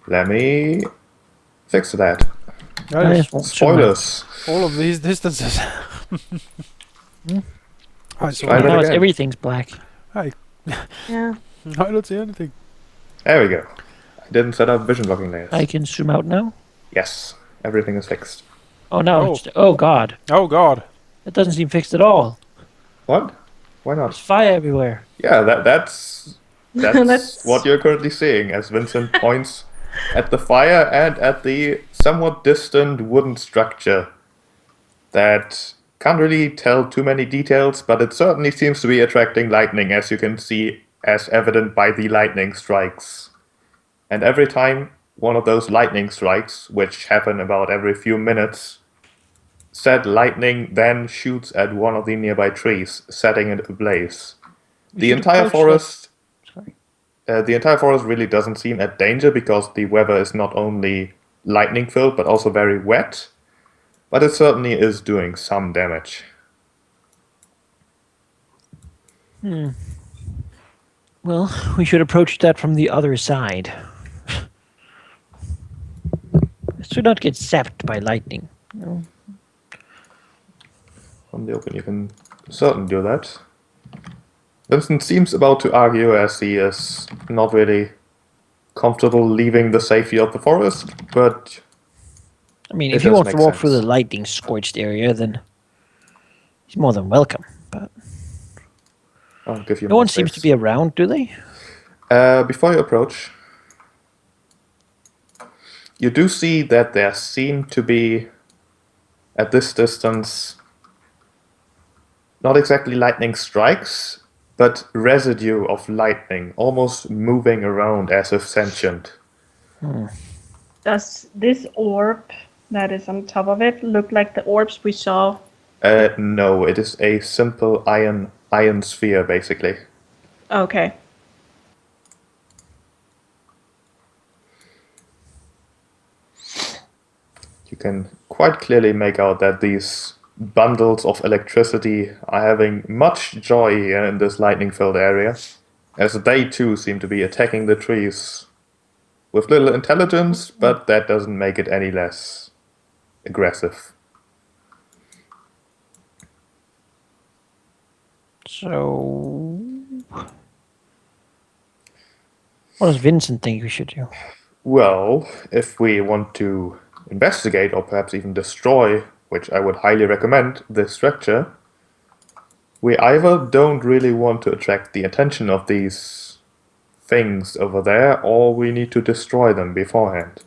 Let me fix that. Nice. Spoilers. All of these distances. I saw Try that Now again. everything's black. I Yeah. don't see anything. There we go. I didn't set up vision blocking layers. I can zoom out now. Yes, everything is fixed. Oh no! Oh. Oh god! Oh god. It doesn't seem fixed at all. What? Why There's not? fire everywhere. Yeah, that's That's- what you're currently seeing as Vincent points at the fire and at the somewhat distant wooden structure that can't really tell too many details, but it certainly seems to be attracting lightning, as you can see, as evident by the lightning strikes. And every time one of those lightning strikes, which happen about every few minutes, said lightning then shoots at one of the nearby trees, setting it ablaze. The entire forest really doesn't seem at danger because the weather is not only lightning filled but also very wet, but it certainly is doing some damage. Well, we should approach that from the other side. This should not get zapped by lightning. No. From the open, you can certainly do that. Vincent seems about to argue as he is not really comfortable leaving the safety of the forest, but I mean, It if he does wants to make walk through the sense. lightning scorched area, then he's more than welcome. But I'll give you no more one seems to space. be around, do they? Before you approach, you do see that there seem to be, at this distance, not exactly lightning strikes, but residue of lightning, almost moving around as if sentient. Does this orb that is on top of it look like the orbs we saw? No, it is a simple iron sphere, basically. Okay. You can quite clearly make out that these bundles of electricity are having much joy in this lightning-filled area, as they too seem to be attacking the trees with little intelligence, but that doesn't make it any less aggressive. So, what does Vincent think we should do? Well, if we want to investigate or perhaps even destroy, which I would highly recommend, this structure, we either don't really want to attract the attention of these things over there, or we need to destroy them beforehand.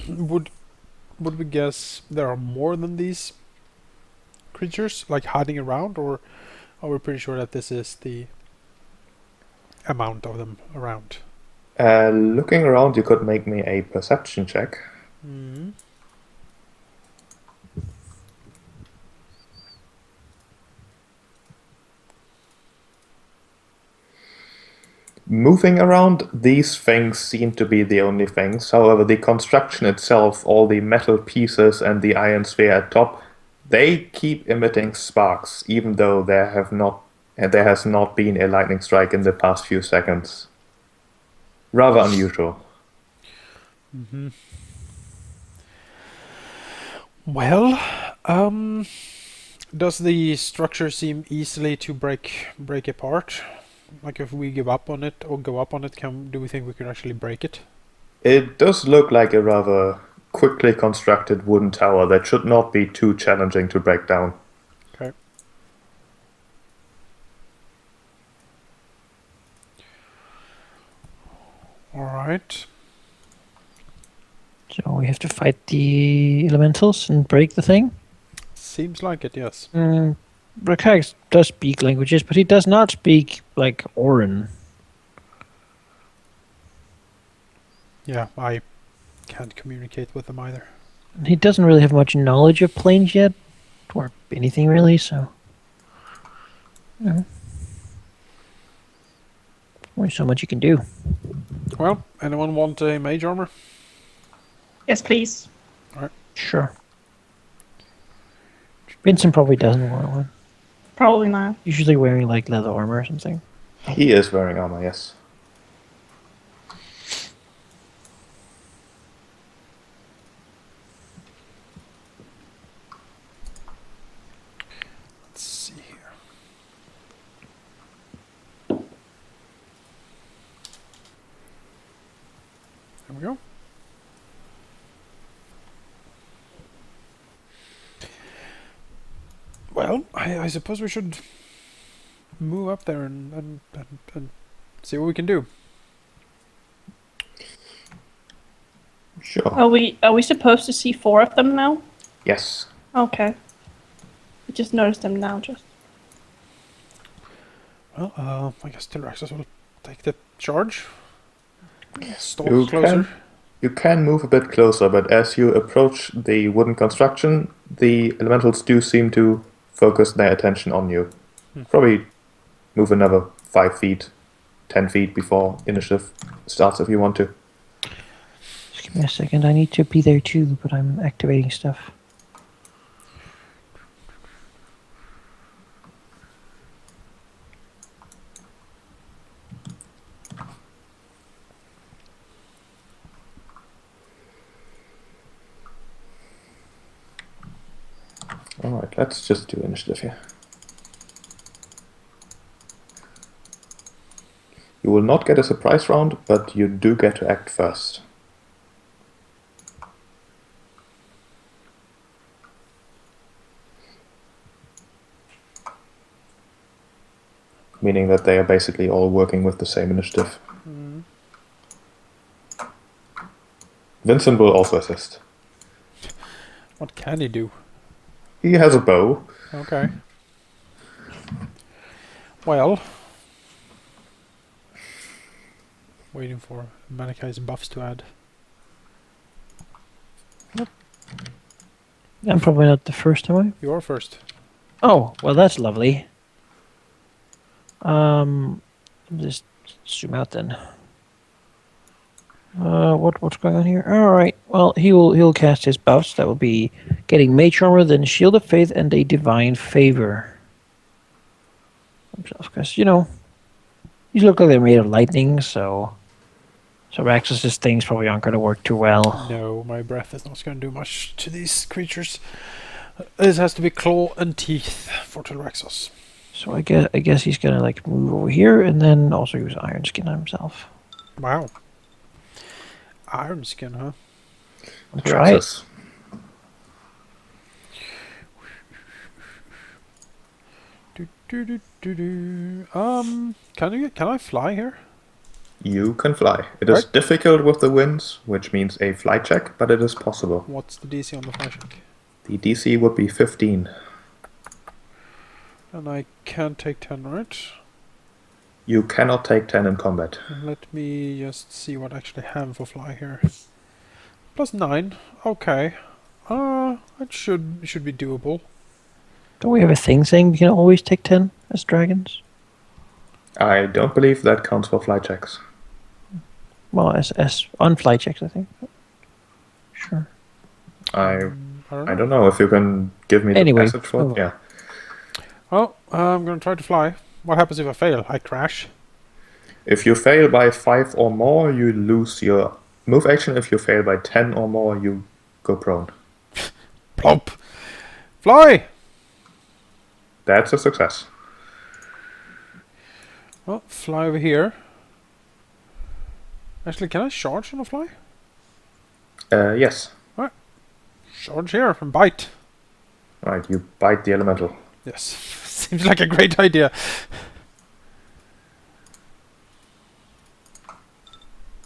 Would we guess there are more than these creatures, like hiding around, or are we pretty sure that this is the amount of them around? Looking around, you could make me a perception check. Mm. Moving around, these things seem to be the only things. However, the construction itself, all the metal pieces and the iron sphere at top, they keep emitting sparks, even though there has not been a lightning strike in the past few seconds. Rather unusual. Mm-hmm. Well, does the structure seem easily to break apart? Like if we give up on it or go up on it, do we think we could actually break it? It does look like a rather quickly constructed wooden tower that should not be too challenging to break down. Okay. Alright. So we have to fight the elementals and break the thing. Seems like it, yes. Rakax does speak languages, but he does not speak like Orin. Yeah, I can't communicate with them either. He doesn't really have much knowledge of planes yet, or anything really. So, only so much you can do. Well, anyone want a mage armor? Yes, please. Sure. Vincent probably doesn't want one. Probably not. Usually wearing like leather armor or something. He is wearing armor, yes. Let's see here. There we go. Well, I suppose we should move up there and see what we can do. Sure. Are we supposed to see 4 of them now? Yes. Okay. I just noticed them now. Just. Well, I guess Tyraxus will take the charge. Stalk You closer. You can move a bit closer, but as you approach the wooden construction, the elementals do seem to focus their attention on you. Probably move another 5 feet, 10 feet before initiative starts if you want to. Just give me a second. I need to be there too, but I'm activating stuff. Alright, let's just do initiative here. You will not get a surprise round, but you do get to act first. Meaning that they are basically all working with the same initiative. Vincent will also assist. What can he do? He has a bow. Okay. Well, waiting for Manakai's buffs to add. I'm probably not the first, am I? You are first. Oh, well, that's lovely. Just zoom out then. What's going on here? All right. Well, he'll cast his buffs. That will be getting Mage Armor, then Shield of Faith, and a Divine Favor. Because these look like they're made of lightning, so Raxus's things probably aren't going to work too well. No, my breath is not going to do much to these creatures. This has to be claw and teeth for Tyraxus. So I guess he's gonna move over here and then also use Iron Skin on himself. Wow. Iron skin, huh? I'll try it. Tyraxus. Can I fly here? You can fly. It is Right. difficult with the winds, which means a flight check, but it is possible. What's the DC on the fly check? The DC would be 15. And I can't take 10, right? You cannot take 10 in combat. Let me just see what I actually have for fly here. +9. Okay. It should be doable. Don't we have a thing saying we can always take 10 as dragons? I don't believe that counts for flight checks. Well, as on flight checks, I think. Sure. I I I don't know if you can give me the Anyway, passage for move it. on. Yeah. Well, I'm gonna try to fly. What happens if I fail? I crash. If you fail by 5 or more, you lose your move action. If you fail by 10 or more, you go prone. Plump. Fly! That's a success. Well, fly over here. Actually, can I charge on a fly? Yes. Charge here and bite. Right, you bite the elemental. Yes. Seems like a great idea.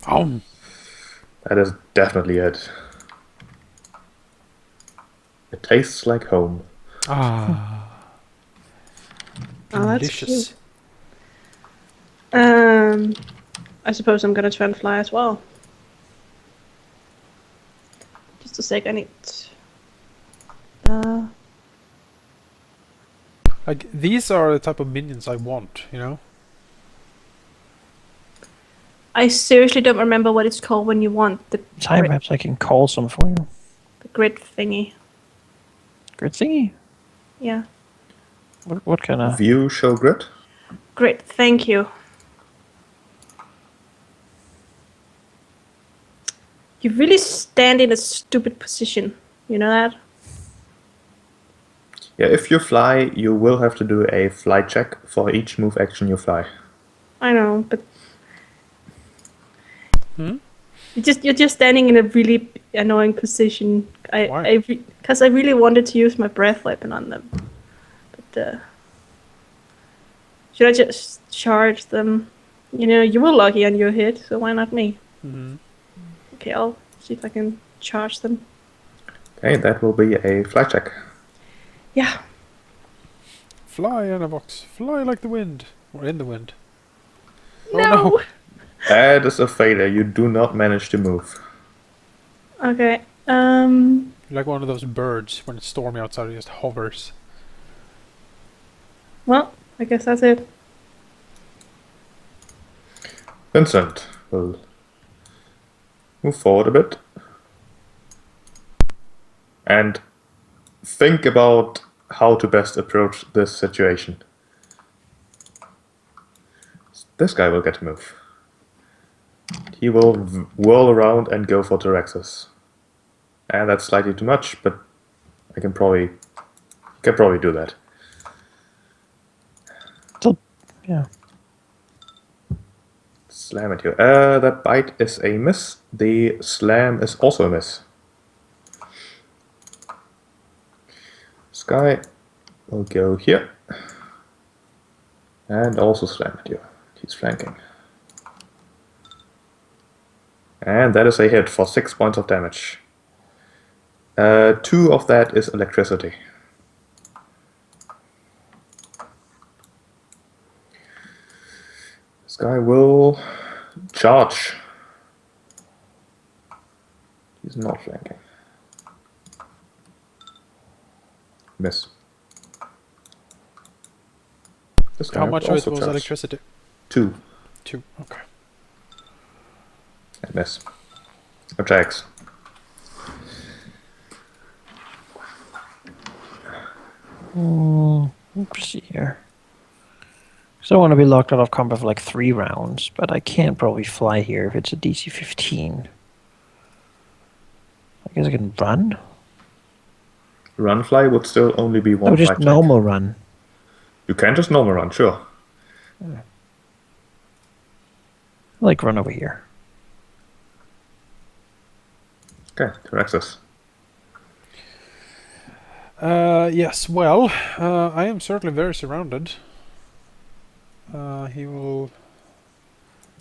That is definitely it. It tastes like home. Ah. Oh, that's Delicious. cute. I suppose I'm gonna try and fly as well. Just a sec, I need. Like, these are the type of minions I want, you know? I seriously don't remember what it's called when you want the Time, perhaps I can call some for you. the grid thingy. Grid thingy? Yeah, What kind of... View show grid. grid. Thank you. You really stand in a stupid position. You know that? Yeah, if you fly, you will have to do a flight check for each move action you fly. I know, but Hmm? you're just standing in a really annoying position. Why? Because I really wanted to use my breath weapon on them, but should I just charge them? You know, you were lucky on your hit, so why not me? Mm-hmm. Okay, I'll see if I can charge them. Okay, that will be a flight check. Yeah. Fly, Anavox. Fly like the wind. Or in the wind. No. Oh no! That is a failure. You do not manage to move. Okay. You're like one of those birds when it's stormy outside, it just hovers. Well, I guess that's it. Vincent will move forward a bit and think about how to best approach this situation. This guy will get to move. He will whirl around and go for Tyrexus. And that's slightly too much, but I can probably do that. Still, yeah. Slam at you. That bite is a miss. The slam is also a miss. This guy will go here. And also slam at you. He's flanking. And that is a hit for 6 points of damage. 2 of that is electricity. This guy will charge. He's not flanking. Miss. This guy How much of it also was charge. electricity? 2. 2. Okay. And miss. Attacks. Let's see here. So I want to be locked out of combat for like 3 rounds, but I can't probably fly here if it's a DC 15. I guess I can run. Run fly would still only be 1 Oh, just flight check. normal run. You can just normal run, sure. Like run over here. Okay, Tyrexus. Yes, well, I am certainly very surrounded. He will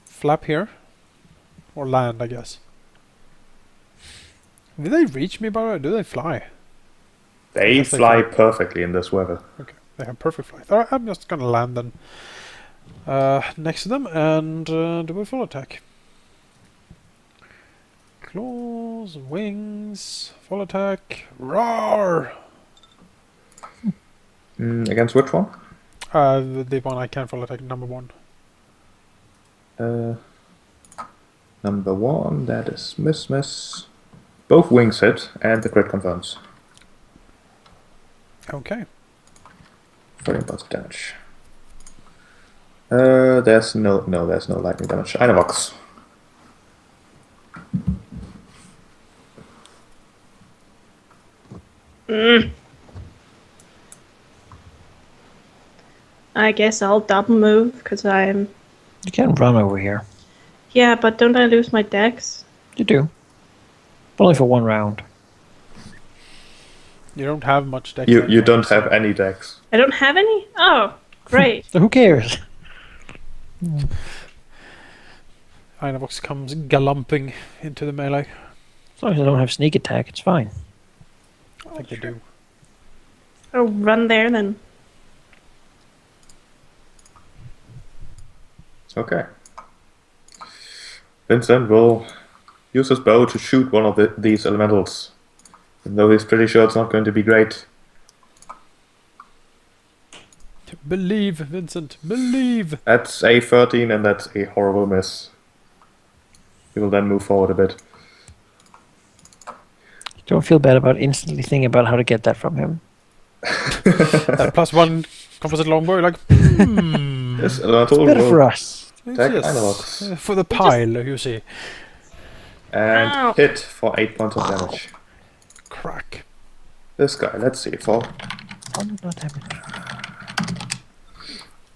flap here. Or land, I guess. Did they reach me, by the way? Do they fly? They Yes, they fly fly. perfectly in this weather. Okay, they have perfect flight. Alright, I'm just gonna land then. Next to them and do a full attack. Claws, wings, full attack, roar! Against which one? The one I can full attack, number 1. Number 1, that is miss. Both wings hit, and the crit confirms. Okay. 13 points of damage. There's no lightning damage. Einavox. I guess I'll double move because I'm. You can run over here. Yeah, but don't I lose my dex? You do. But only for 1 round. You don't have much dex. You anyway, don't so- have any dex. I don't have any? Oh, great. So who cares? Einavox comes galumping into the melee. As long as I don't have sneak attack, it's fine. I think they do. I'll run there then. Okay. Vincent will use his bow to shoot one of these elementals. Even though he's pretty sure it's not going to be great. Believe, Vincent, believe! That's a 13 and that's a horrible miss. He will then move forward a bit. Don't feel bad about instantly thinking about how to get that from him. +1 composite longbow, you're like, This elemental Better for will us. attack yes, Einavox. for the pile, you see. And Ow. hit for 8 points of damage. Crack. This guy, let's see, for Thunder damage.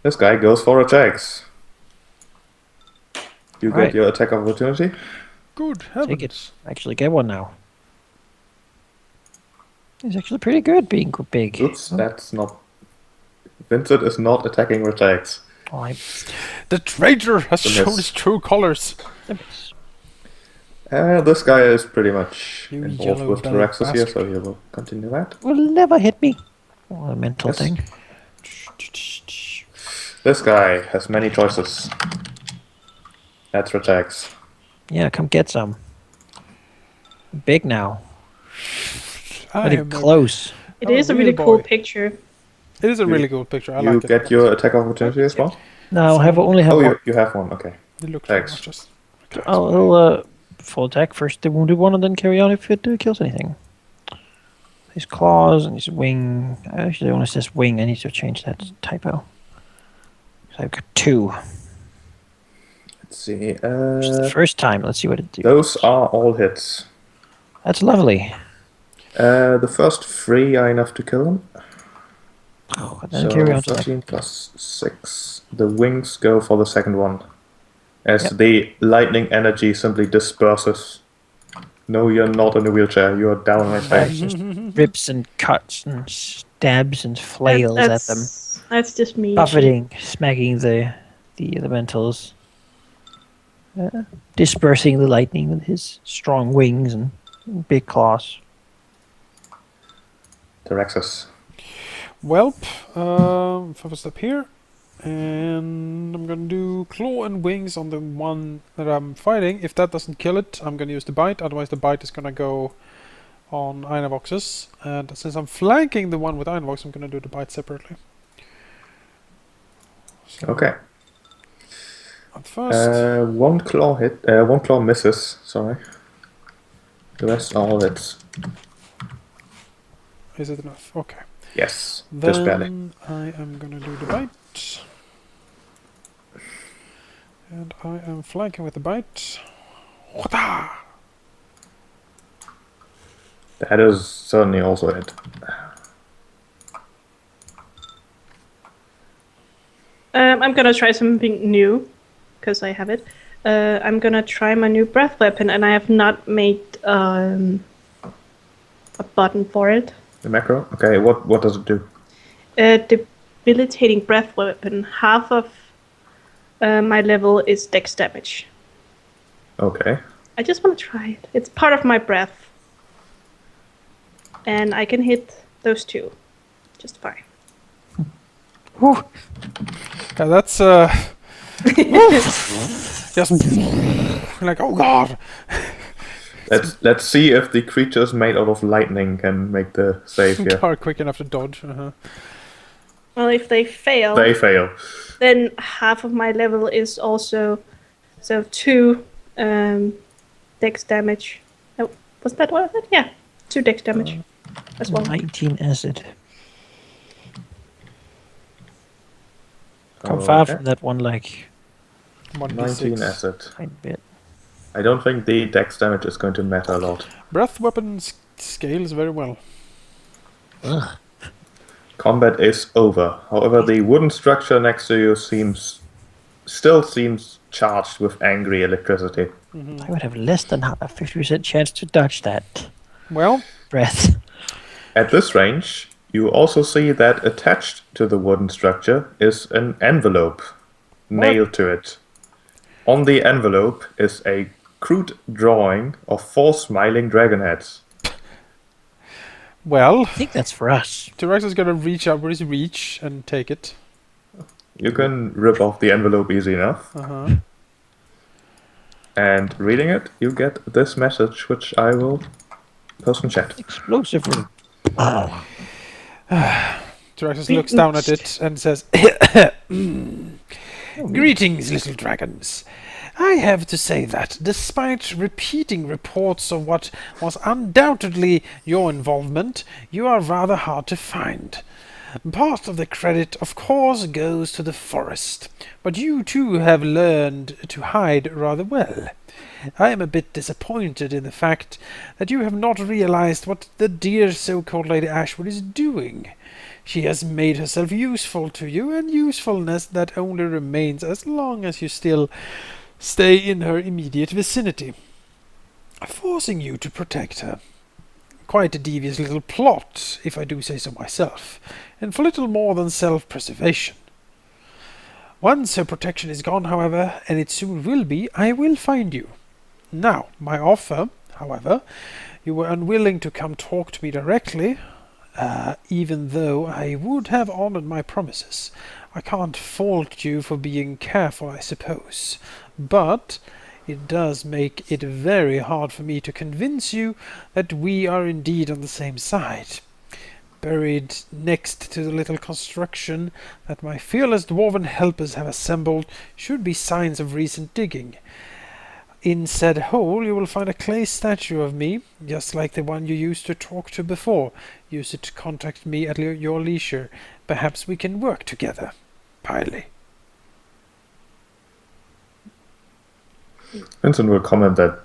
this guy goes for attacks. You Right. get your attack of opportunity. Good Take heavens. it. Actually, get one now. He's actually pretty good being big. Oops, that's not. Vincent is not attacking with attacks. Oh, I The traitor has The shown miss. his true colors. This guy is pretty much You involved yellow with bellied Tyraxis here, bastard. so he will continue that. will never hit me. Oh, a mental Yes. thing. This guy has many choices. That's for attacks. Yeah, come get some. Big now. I Not even am a- close. It Oh, is a real really cool boy. picture. It is a really good picture. I You like it. get your attack of opportunity as well? No, I only have Oh, one. you have one, okay. It looks very Thanks. much just. I'll full attack first the wounded one and then carry on if it kills anything. His claws and his wing. Actually, when it says wing, I need to change that typo. So I've got 2. Let's see. It's the first time. Let's see what it does. Those are all hits. That's lovely. The first 3 are enough to kill them. Oh, and then So carry on to 13 plus 6. The wings go for the second one. As Yep. the lightning energy simply disperses. No, you're not in a wheelchair. You're down on my face. just rips and cuts and stabs and flails at them, That's just me. buffeting, smacking the elementals, dispersing the lightning with his strong wings and big claws. Tyraxis. Welp, if I was up here, and I'm gonna do claw and wings on the one that I'm fighting. If that doesn't kill it, I'm gonna use the bite. Otherwise, the bite is gonna go on Ironvoxes. And since I'm flanking the one with Ironvox, I'm gonna do the bite separately. So, Okay. At first, One claw hit. One claw misses. Sorry. The rest are all hits. is it enough? Okay. Yes, just barely. Then I am gonna do the bite. And I am flanking with the bite. Whata! That is certainly also a hit. I'm gonna try something new, because I have it. I'm gonna try my new breath weapon, and I have not made a button for it. The macro. Okay. What does it do? Debilitating breath weapon. Half of my level is dex damage. Okay. I just want to try it. It's part of my breath. And I can hit those 2 just fine. Yeah, that's just like, oh god. Let's see if the creatures made out of lightning can make the save here. Are quick enough to dodge. Well, if they fail, They fail. then half of my level is also 2 dex damage. Oh, was that what I said? Yeah, 2 dex damage as well. 19 acid. Come far Okay. from that one, like 19 1d6. acid. tiny bit. I don't think the dex damage is going to matter a lot. Breath weapon scales very well. Ugh. Combat is over. However, the wooden structure next to you still seems charged with angry electricity. I would have less than a 50% chance to dodge that Well, breath. At this range, you also see that attached to the wooden structure is an envelope nailed to it. On the envelope is a crude drawing of 4 smiling dragon heads. well, I think that's for us. T-Rex is gonna reach out with his reach and take it. You can rip off the envelope easy enough. And reading it, you get this message, which I will post in chat. Explosive. T-Rex looks down at it and says, Greetings, little dragons. I have to say that, despite repeating reports of what was undoubtedly your involvement, you are rather hard to find. Part of the credit, of course, goes to the forest, but you too have learned to hide rather well. I am a bit disappointed in the fact that you have not realized what the dear so-called Lady Ashwood is doing. She has made herself useful to you, and usefulness that only remains as long as you still stay in her immediate vicinity, forcing you to protect her. Quite a devious little plot, if I do say so myself, and for little more than self-preservation. Once her protection is gone, however, and it soon will be, I will find you. Now, my offer, however, you were unwilling to come talk to me directly, even though I would have honored my promises. I can't fault you for being careful, I suppose, but it does make it very hard for me to convince you that we are indeed on the same side. Buried next to the little construction that my fearless dwarven helpers have assembled should be signs of recent digging. In said hole you will find a clay statue of me, just like the one you used to talk to before. Use it to contact me at your leisure. Perhaps we can work together. Piley. Vincent will comment that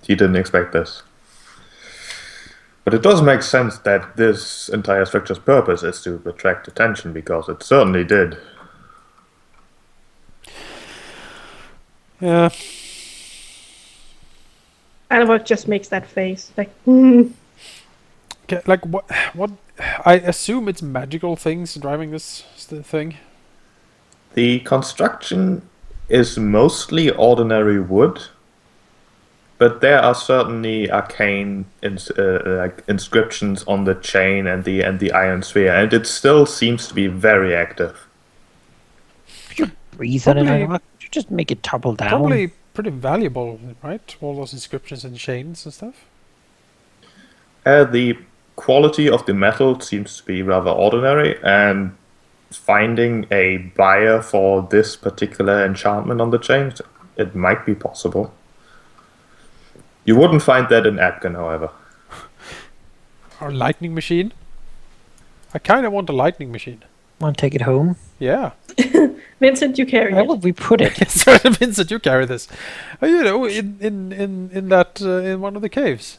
he didn't expect this. But it does make sense that this entire structure's purpose is to attract attention, because it certainly did. Yeah. Alva just makes that face, like, Okay, like what? I assume it's magical things driving this thing. The construction is mostly ordinary wood, but there are certainly arcane like inscriptions on the chain and the iron sphere, and it still seems to be very active. Breathe on it, Probably- Alva. Could you just make it topple down? Probably pretty valuable, right? All those inscriptions and chains and stuff. The quality of the metal seems to be rather ordinary, and finding a buyer for this particular enchantment on the chain, it might be possible. You wouldn't find that in Apgan, however. Our lightning machine. I kind of want a lightning machine. Want to take it home? Yeah. Vincent, you carry Where it. would we put it? Sorry, Vincent, you carry this. You know, in that in one of the caves.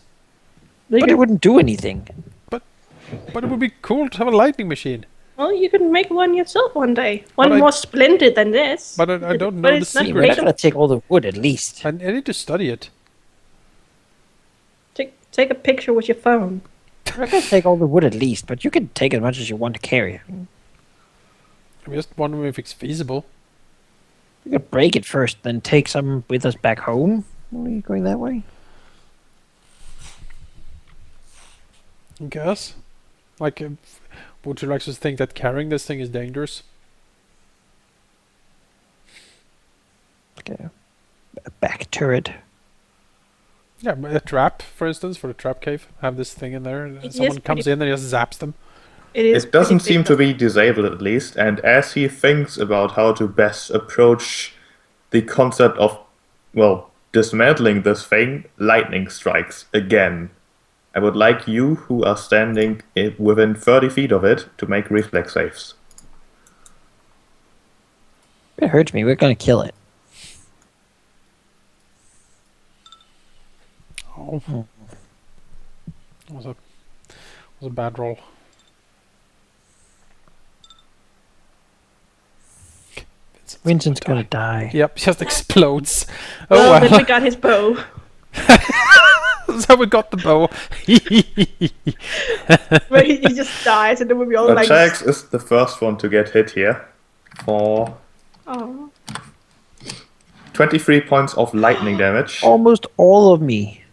But it wouldn't do anything. But it would be cool to have a lightning machine. Well, you could make one yourself one day. One But I- more splendid than this. But I don't know But the it's not We're secret. not gonna take all the wood, at least. I need to study it. Take a picture with your phone. We're not gonna take all the wood, at least, but you can take as much as you want to carry. I'm just wondering if it's feasible. We could break it first, then take some with us back home. Are we going that way? I guess. Like, would you like to think that carrying this thing is dangerous? Okay. A back turret. Yeah, a trap, for instance, for the trap cave. Have this thing in there, and It someone is comes pretty- in and just zaps them. It doesn't seem to be disabled, at least, and as he thinks about how to best approach the concept of, well, dismantling this thing, lightning strikes again. I would like you, who are standing within 30 feet of it, to make reflex saves. If it hurts me, we're gonna kill it. Oh. Was a bad roll. Vincent's gonna die. Yep, just explodes. Well, Oh then we well. got his bow. So we got the bow. Where he just dies, and then we'll be all But like, Shax is the first one to get hit here for oh. 23 points of lightning damage. Almost all of me.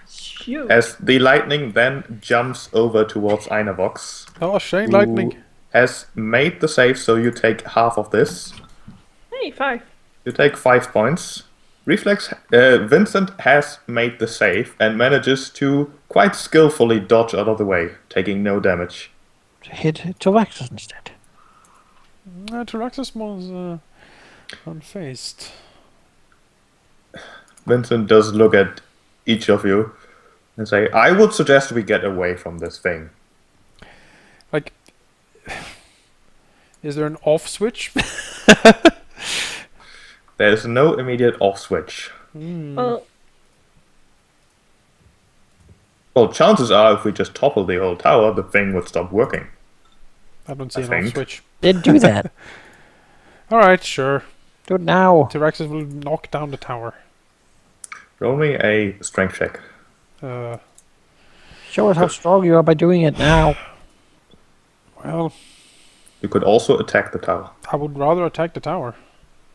Shoot. As the lightning then jumps over towards Einavox, Oh, Shane who lightning. has made the save, so you take half of this. Hey, 5. You take 5 points. Reflex. Vincent has made the save and manages to quite skillfully dodge out of the way, taking no damage. Hit Tovaxus instead. Tyraxus was unfazed. Vincent does look at each of you and say, I would suggest we get away from this thing. Like, Is there an off switch? There's no immediate off switch. Well, Well, chances are if we just topple the whole tower, the thing would stop working. I don't see I an off think. switch. Did do that. Alright, sure. Do it now. T-Rexes will knock down the tower. Roll me a strength check. Show us how strong you are by doing it now. Well, You could also attack the tower. I would rather attack the tower.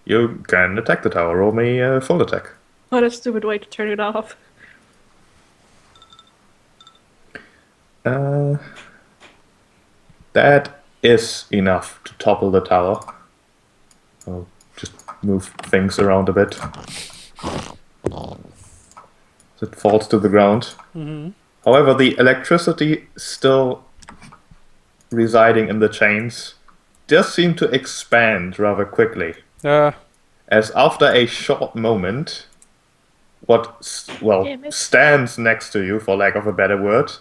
You can attack the tower. Roll me a full attack. what a stupid way to turn it off. That is enough to topple the tower. I'll just move things around a bit. So it falls to the ground. However, the electricity still residing in the chains does seem to expand rather quickly. As after a short moment, Damn it. stands next to you, for lack of a better word,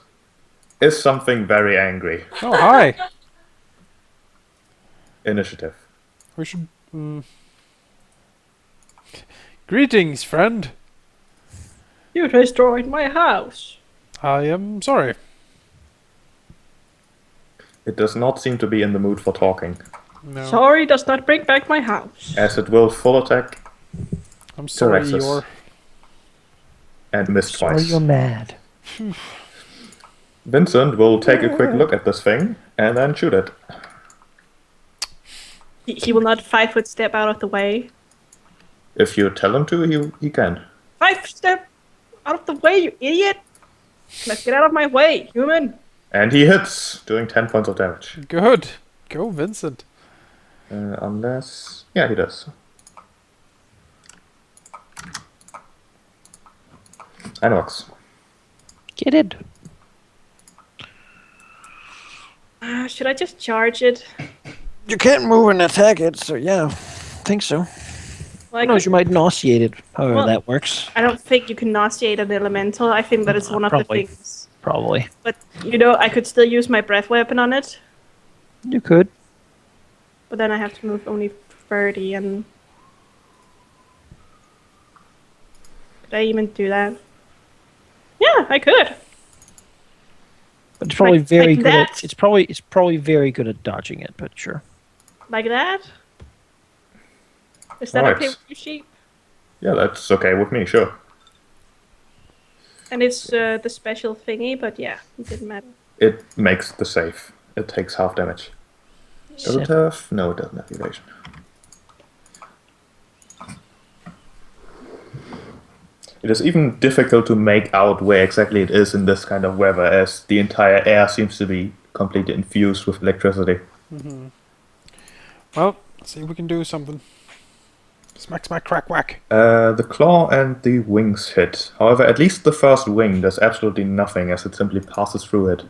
is something very angry. Oh, hi! Initiative. We should... Greetings, friend. You destroyed my house. I am sorry. It does not seem to be in the mood for talking, No. Sorry does not bring back my house. as it will full attack I'm sorry, T-Rexes. you're... and miss Sorry, twice. you're mad. Vincent will take a quick look at this thing and then shoot it. He will not 5-foot step out of the way. If you tell him to, he can. 5 step out of the way, you idiot! Let's get out of my way, human. And he hits, doing 10 points of damage. Good. Go, Vincent. Unless... yeah, he does. Anox. Get it. Should I just charge it? You can't move and attack it, so yeah. think so. Well, Who knows, you might nauseate it, however Well- that works. I don't think you can nauseate an elemental. I think that is one of Probably. the things. Probably. But, I could still use my breath weapon on it. You could. But then I have to move only 30 and... Could I even do that? Yeah, I could. But it's probably Like- very like good at, that? it's probably very good at dodging it, but sure. Like that? Is that Alright. okay with you, sheep? Yeah, that's okay with me, sure. And it's the special thingy, but yeah, it didn't matter. It makes the save. It takes half damage. Does it have? No, it doesn't have evasion. It is even difficult to make out where exactly it is in this kind of weather, as the entire air seems to be completely infused with electricity. Well, let's see if we can do something. Smack, smack, crack, whack. The claw and the wings hit. However, at least the first wing does absolutely nothing, as it simply passes through it.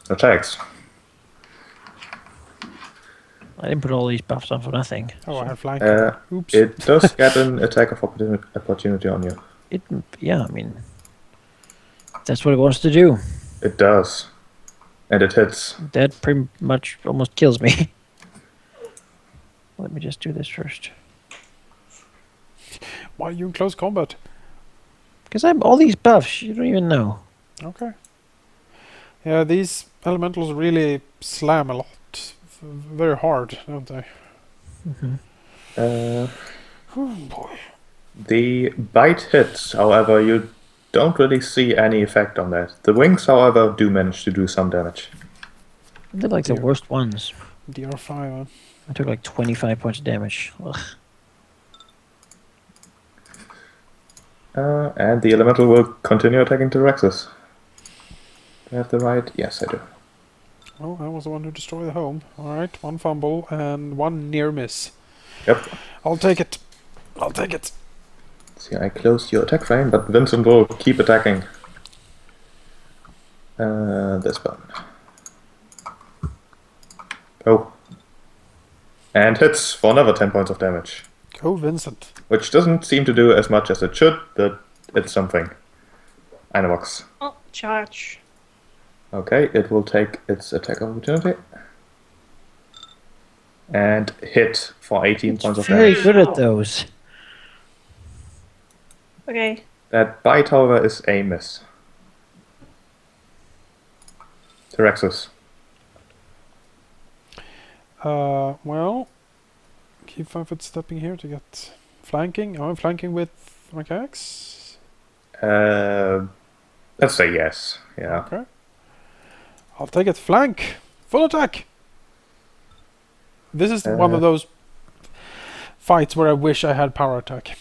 Attacks. I didn't put all these buffs on for nothing. Oh, I had flank. Oops. It does get an attack of opportunity on you. Yeah, I mean, that's what it wants to do. It does. And it hits. That pretty much almost kills me. Let me just do this first. Why are you in close combat? Because I have all these buffs, you don't even know. Okay. Yeah, these elementals really slam a lot. Very hard, don't they? Uh, Oh boy. the bite hits, however, you don't really see any effect on that. The wings, however, do manage to do some damage. They're like the Dear. worst ones. DR5, huh? I took like 25 points of damage. Ugh. And the elemental will continue attacking T-Rexes. Do I have the right? Yes, I do. Oh, I was the one who destroyed the home. Alright, one fumble and one near miss. Yep. I'll take it. I'll take it. See, I closed your attack frame, but Vincent will keep attacking. This button. Oh. And hits for another 10 points of damage. Go, Vincent. Which doesn't seem to do as much as it should, but it's something. Inox. Oh, charge. Okay, it will take its attack of opportunity. And hit for 18 points of Very damage. good at those. Okay. That bite, however, is a miss. Terexus. Well, keep 5 foot stepping here to get flanking. I'm flanking with mechanics. Let's say yes. Yeah. Okay. I'll take it. Flank. Full attack. This is one of those fights where I wish I had power attack.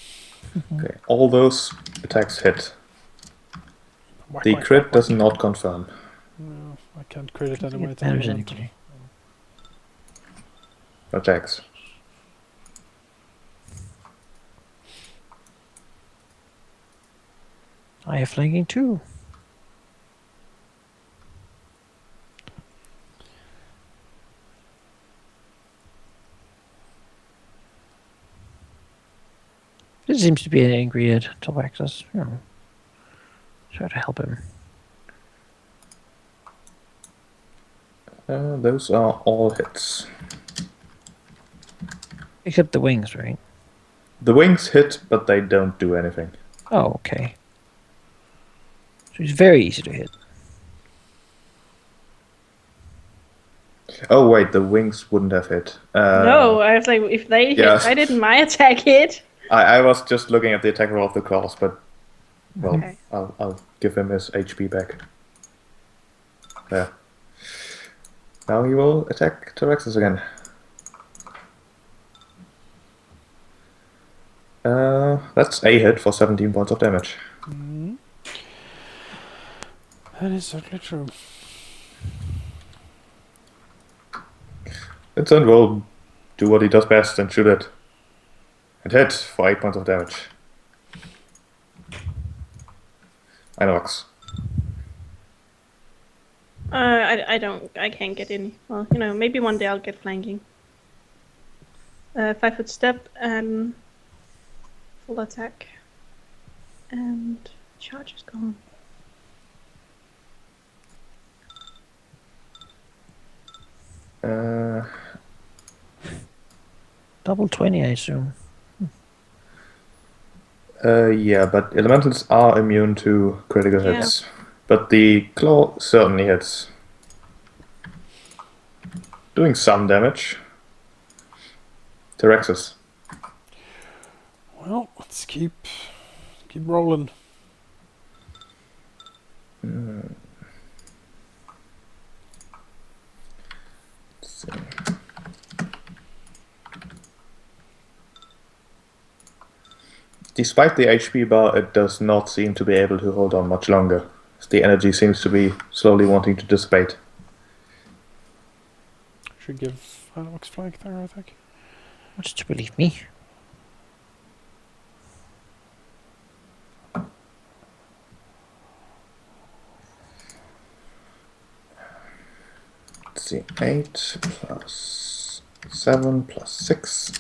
Okay. All those attacks hit. Whack, The whack, crit whack, does whack. not confirm. No, I can't crit it I think anyway. it It's on the matters moment. anyway. Attacks. I have flanking too. This seems to be angry at top access. Try to help him. Those are all hits. Except the wings, right? The wings hit, but they don't do anything. Oh, okay. So he's very easy to hit. Oh wait, the wings wouldn't have hit. No, I was like, if they hit, yeah. why didn't my attack hit? I was just looking at the attack roll of the claws, but well, Okay. I'll give him his HP back. There. Now he will attack Terexus again. That's a hit for 17 points of damage. That is certainly true. Vincent will do what he does best and shoot it. And hit for 8 points of damage. Inox. I can't get any. Well, maybe one day I'll get flanking. 5 foot step and full attack. And charge is gone. Double 20, I assume. Yeah, but elementals are immune to critical Yeah. hits. But the claw certainly hits. Doing some damage. Terexus. Well, let's keep rolling. Let's see. Despite the HP bar, it does not seem to be able to hold on much longer. The energy seems to be slowly wanting to dissipate. Should give Alex flank there, I think. Wants to believe me. Let's see. 8 plus 7 plus 6.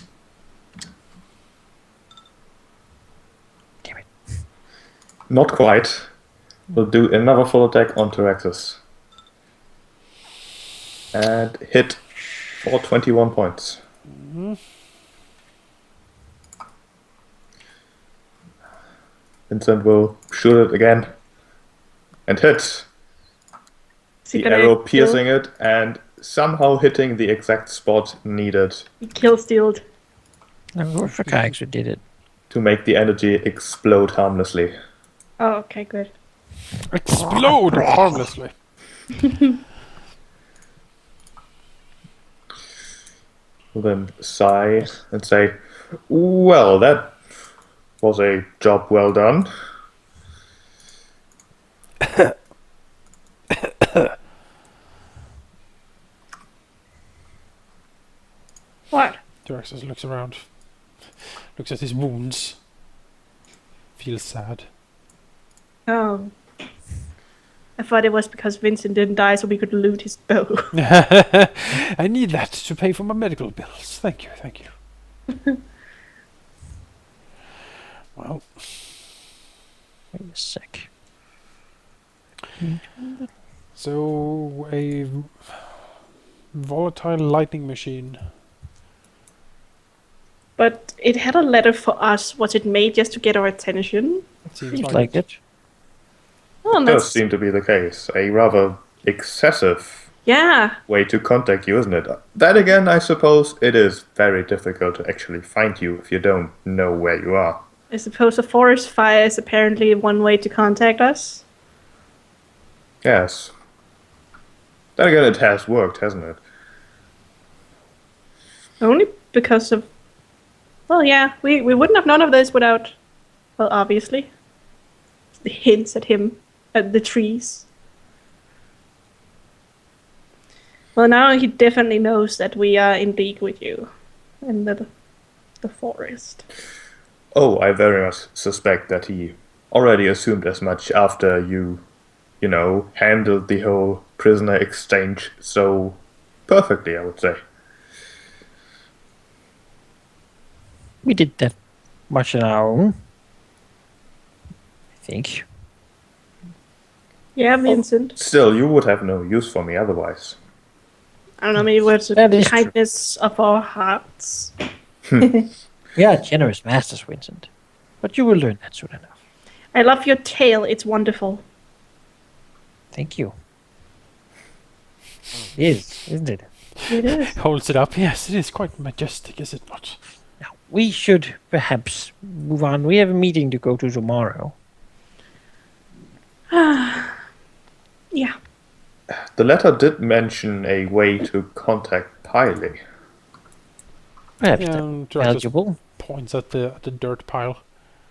Damn it. Not quite. We'll do another full attack on Terexus. And hit for 21 points. Vincent will shoot it again. And hit. Is he The gonna arrow kill- piercing it and somehow hitting the exact spot needed He kill stealed. No, it was for kayaks who did it. to make the energy explode harmlessly. Oh, okay, good. Explode harmlessly. We'll then sigh and say, well, that was a job well done. What? Draxus looks around. Looks at his wounds. Feels sad. Oh. I thought it was because Vincent didn't die so we could loot his bow. I need that to pay for my medical bills. Thank you, thank you. Well, Wait a sec. So a volatile lightning machine. But it had a letter for us. Was it made just to get our attention? It seems Seems like like it. Oh, Does that's seem to be the case. A rather excessive yeah. way to contact you, isn't it? Then again, I suppose it is very difficult to actually find you if you don't know where you are. I suppose a forest fire is apparently one way to contact us. Yes. Then again, it has worked, hasn't it? Only because of. Well, yeah, we wouldn't have none of this without. Well, obviously. The hints at him, at the trees. Well, now he definitely knows that we are in league with you. In the forest. Oh, I very much suspect that he already assumed as much after you know, handled the whole prisoner exchange so perfectly, I would say. We did that much on our own. I think. Yeah, Vincent. Still, you would have no use for me otherwise. I don't know, maybe it's That the is true. kindness of our hearts. We are generous masters, Vincent. But you will learn that soon enough. I love your tail, it's wonderful. Thank you. It is, isn't it? It is. holds it up. Yes, it is quite majestic, is it not? Now, we should perhaps move on. We have a meeting to go to tomorrow. Yeah. The letter did mention a way to contact Piley. Perhaps Yeah, that's and Drax just valuable. points at the dirt pile.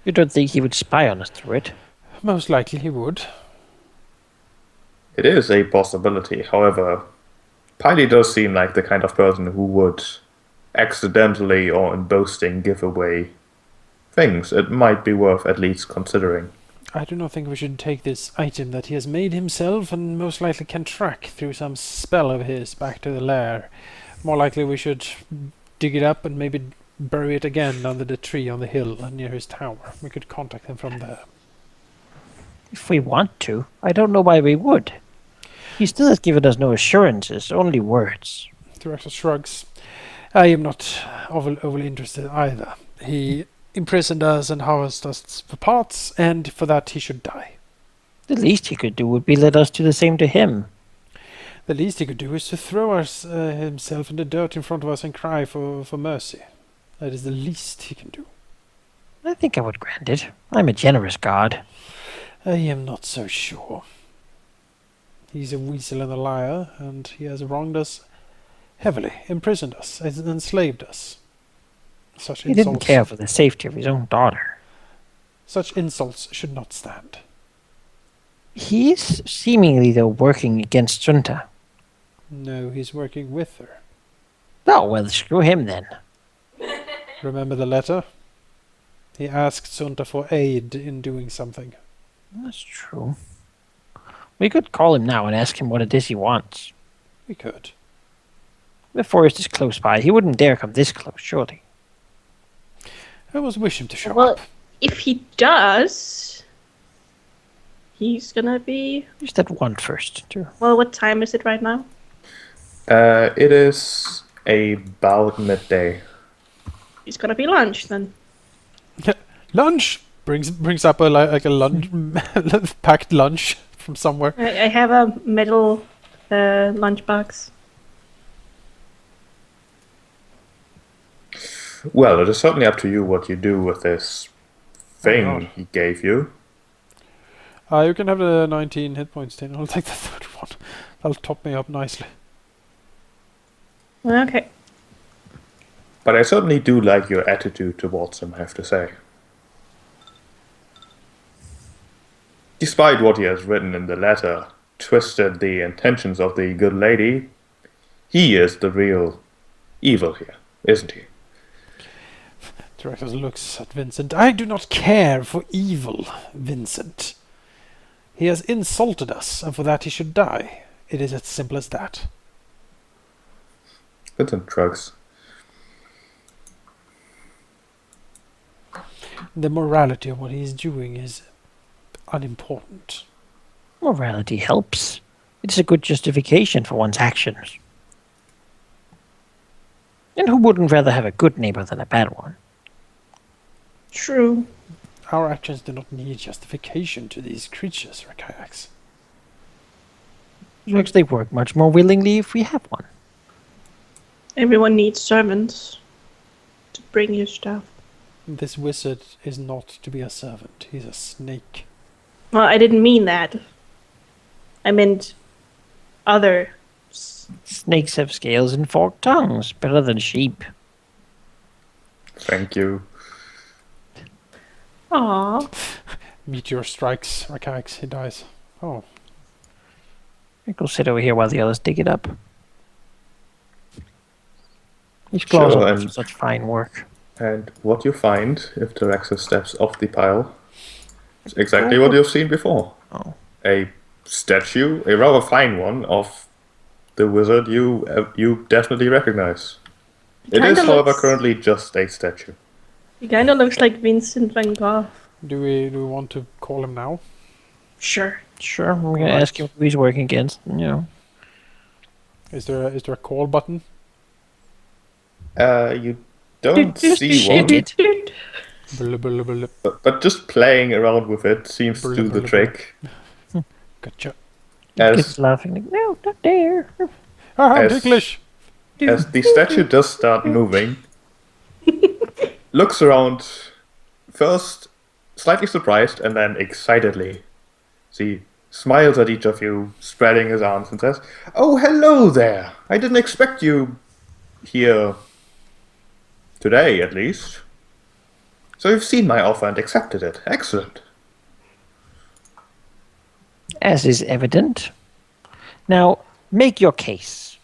You don't think he would spy on us through it? Most likely he would. It is a possibility, however, Piley does seem like the kind of person who would accidentally or in boasting give away things. It might be worth at least considering. I do not think we should take this item that he has made himself and most likely can track through some spell of his back to the lair. More likely we should dig it up and maybe bury it again under the tree on the hill near his tower. We could contact him from there. If we want to. I don't know why we would. He still has given us no assurances, only words. Director shrugs. I am not overly interested either. He imprisoned us and housed us for parts, and for that he should die. The least he could do would be let us do the same to him. The least he could do is to throw us, himself in the dirt in front of us and cry for mercy. That is the least he can do. I think I would grant it. I'm a generous god. I am not so sure. He's a weasel and a liar, and he has wronged us heavily, imprisoned us, enslaved us. Such He didn't insults, care for the safety of his own daughter. such insults should not stand. He is seemingly, though, working against Junta. No, he's working with her. Oh, well, screw him then. Remember the letter? He asked Sunta for aid in doing something. That's true. We could call him now and ask him what it is he wants. We could. The forest is close by. He wouldn't dare come this close, surely. I almost wish him to show Well, up. if he does, he's gonna be. Just that one first, too. Well, what time is it right now? It is about midday. He's gonna be lunch then. Lunch brings up a lunch packed lunch from somewhere. I have a metal lunchbox. Well, it is certainly up to you what you do with this thing God. he gave you. You can have the 19 hit points, Tin. I'll take the third one. That'll top me up nicely. Okay. But I certainly do like your attitude towards him, I have to say. Despite what he has written in the letter, twisted the intentions of the good lady, he is the real evil here, isn't he? Director looks at Vincent. I do not care for evil, Vincent. He has insulted us, and for that he should die. It is as simple as that. Vincent shrugs. The morality of what he is doing is unimportant. Morality helps. It's a good justification for one's actions. And who wouldn't rather have a good neighbor than a bad one? True. Our actions do not need justification to these creatures, Rakayax. Looks they work much more willingly if we have one. Everyone needs servants to bring you stuff. This wizard is not to be a servant. He's a snake. Well, I didn't mean that. I meant other. Snakes have scales and forked tongues, better than sheep. Thank you. Aww. Meteor strikes Rakayax. He dies. Oh. I go sit over here while the others dig it up. These claws Sure, are and- such fine work. And what you find if the Rexus steps off the pile is exactly what you've seen before. Oh. A statue, a rather fine one, of the wizard you definitely recognize. It is, Kinda however, looks- currently just a statue. He kind of looks like Vincent van Gogh. Do we want to call him now? Sure. Sure, I'm gonna Right. ask him who he's working against. Is there a call button? You don't see shit. one, It. Blah, blah, blah, blah. but just playing around with it seems to do the trick. Gotcha. As Kids laughing like, no, not there. Ah, As- ticklish! as the statue does start moving, looks around, first slightly surprised and then excitedly. See, smiles at each of you, spreading his arms and says, "Oh, hello there! I didn't expect you here today, at least. So you've seen my offer and accepted it. Excellent. As is evident. Now, make your case.